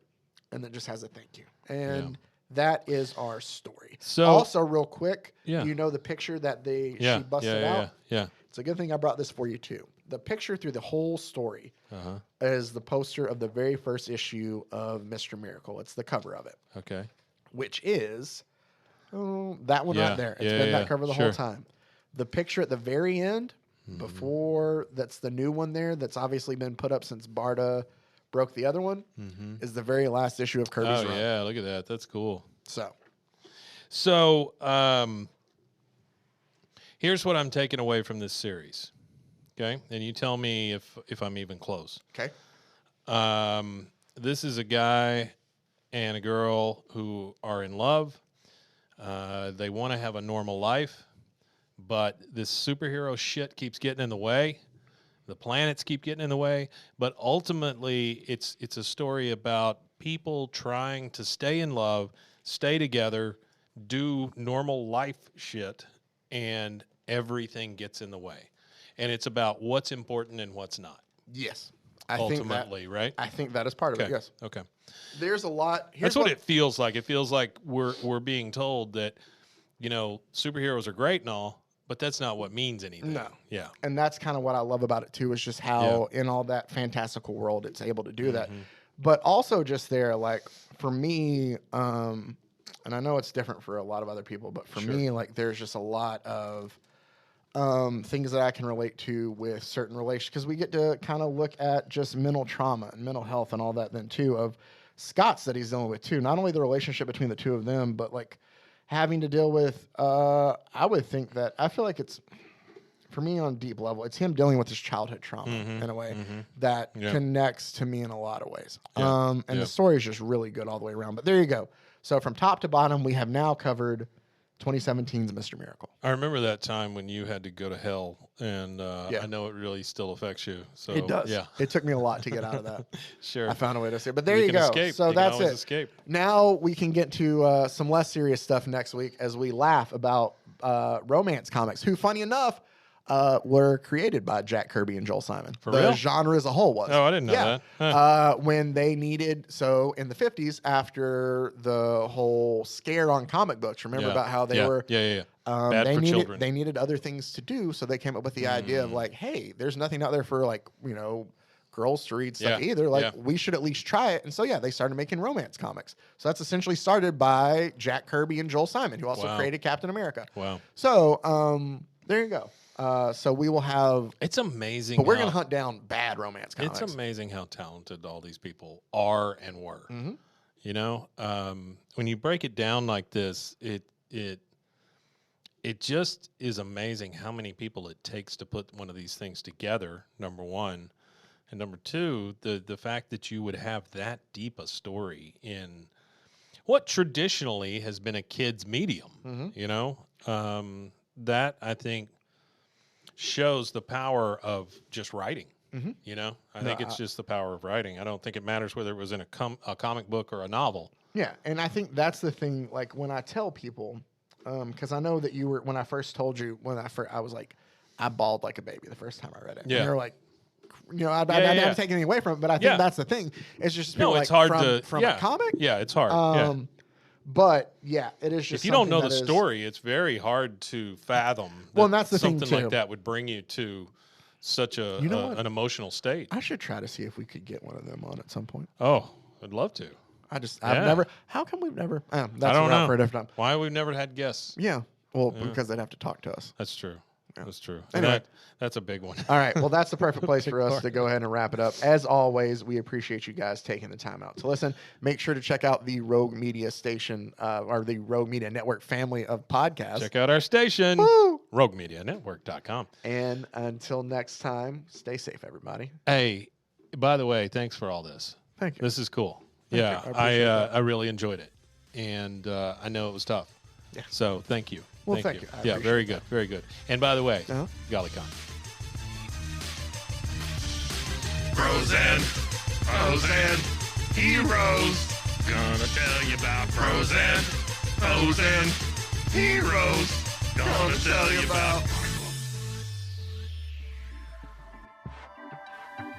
And then just has a thank you. And that is our story. So also, real quick, you know the picture that she busted out? Yeah. It's a good thing I brought this for you, too. The picture through the whole story is the poster of the very first issue of Mr. Miracle. It's the cover of it. Okay. Which is that one right there. It's been that cover the whole time. The picture at the very end, before, that's the new one there, that's obviously been put up since Barda broke the other one, is the very last issue of Kirby's run. Oh, yeah. Look at that. That's cool. So, here's what I'm taking away from this series. Okay? And you tell me if I'm even close. Okay. This is a guy and a girl who are in love. They want to have a normal life, but this superhero shit keeps getting in the way. The planets keep getting in the way. But ultimately, it's a story about people trying to stay in love, stay together, do normal life shit, and everything gets in the way. And it's about what's important and what's not. Yes. Ultimately, right? I think that is part of it, yes. Okay. There's a lot. That's what it feels like. It feels like we're being told that, you know, superheroes are great and all, but that's not what means anything. No. Yeah. And that's kind of what I love about it, too, is just how in all that fantastical world it's able to do that. But also just there, like, for me, and I know it's different for a lot of other people, but for me, like, there's just a lot of things that I can relate to with certain relations, because we get to kind of look at just mental trauma and mental health and all that then too, of Scott's that he's dealing with too. Not only the relationship between the two of them, but like having to deal with, I would think that, I feel like it's, for me on a deep level, it's him dealing with his childhood trauma in a way that connects to me in a lot of ways. And the story is just really good all the way around. But there you go. So from top to bottom, we have now covered 2017's Mr. Miracle. I remember that time when you had to go to hell, and I know it really still affects you. So It does. Yeah, It took me a lot to get out of that. sure. I found a way to say it. But there you can go. Escape. So you that's can always it. Escape. Now we can get to some less serious stuff next week as we laugh about romance comics, who, funny enough, were created by Jack Kirby and Joel Simon. For the real? genre as a whole was. Oh, I didn't know that. Huh. When they needed, so in the 50s, after the whole scare on comic books, remember about how they were bad for children. They needed other things to do, so they came up with the idea of like, hey, there's nothing out there for like, girls to read stuff either. Like, we should at least try it. And so, they started making romance comics. So that's essentially started by Jack Kirby and Joel Simon, who also created Captain America. Wow. So there you go. So we will have. It's amazing. But we're going to hunt down bad romance comics. It's amazing how talented all these people are and were. When you break it down like this, it just is amazing how many people it takes to put one of these things together, number one. And number two, the fact that you would have that deep a story in what traditionally has been a kid's medium, that I think shows the power of just writing. I think it's just the power of writing. I don't think it matters whether it was in a comic book or a novel. Yeah, and I think that's the thing. Like when I tell people, because I know that you were, when I first told you, I was like, I bawled like a baby the first time I read it. Yeah. And you're like, I never take anything away from it, but I think that's the thing. It's just it's hard from a comic. Yeah, it's hard. But it is just. If you don't know the story, it's very hard to fathom. Well, and that's the thing, something too. like that would bring you to such an emotional state. I should try to see if we could get one of them on at some point. Oh, I'd love to. I've never. How come we've never? That's I don't know. For a different time. Why we've never had guests? Yeah. Well, because they'd have to talk to us. That's true. That's true. Anyway. That's a big one. All right. Well, that's the perfect place for us to go ahead and wrap it up. As always, we appreciate you guys taking the time out to listen. Make sure to check out the Rogue Media station or the Rogue Media Network family of podcasts. Check out our station, Woo! RogueMediaNetwork.com. And until next time, stay safe, everybody. Hey, by the way, thanks for all this. Thank you. This is cool. Thank you. I really enjoyed it. And I know it was tough. Yeah. So thank you. Well, thank you. Yeah, very good. Very good. And by the way, Golly Con. Frozen heroes. Gonna tell you about frozen heroes. Gonna tell you about.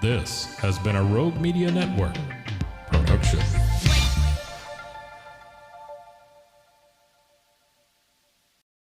This has been a Rogue Media Network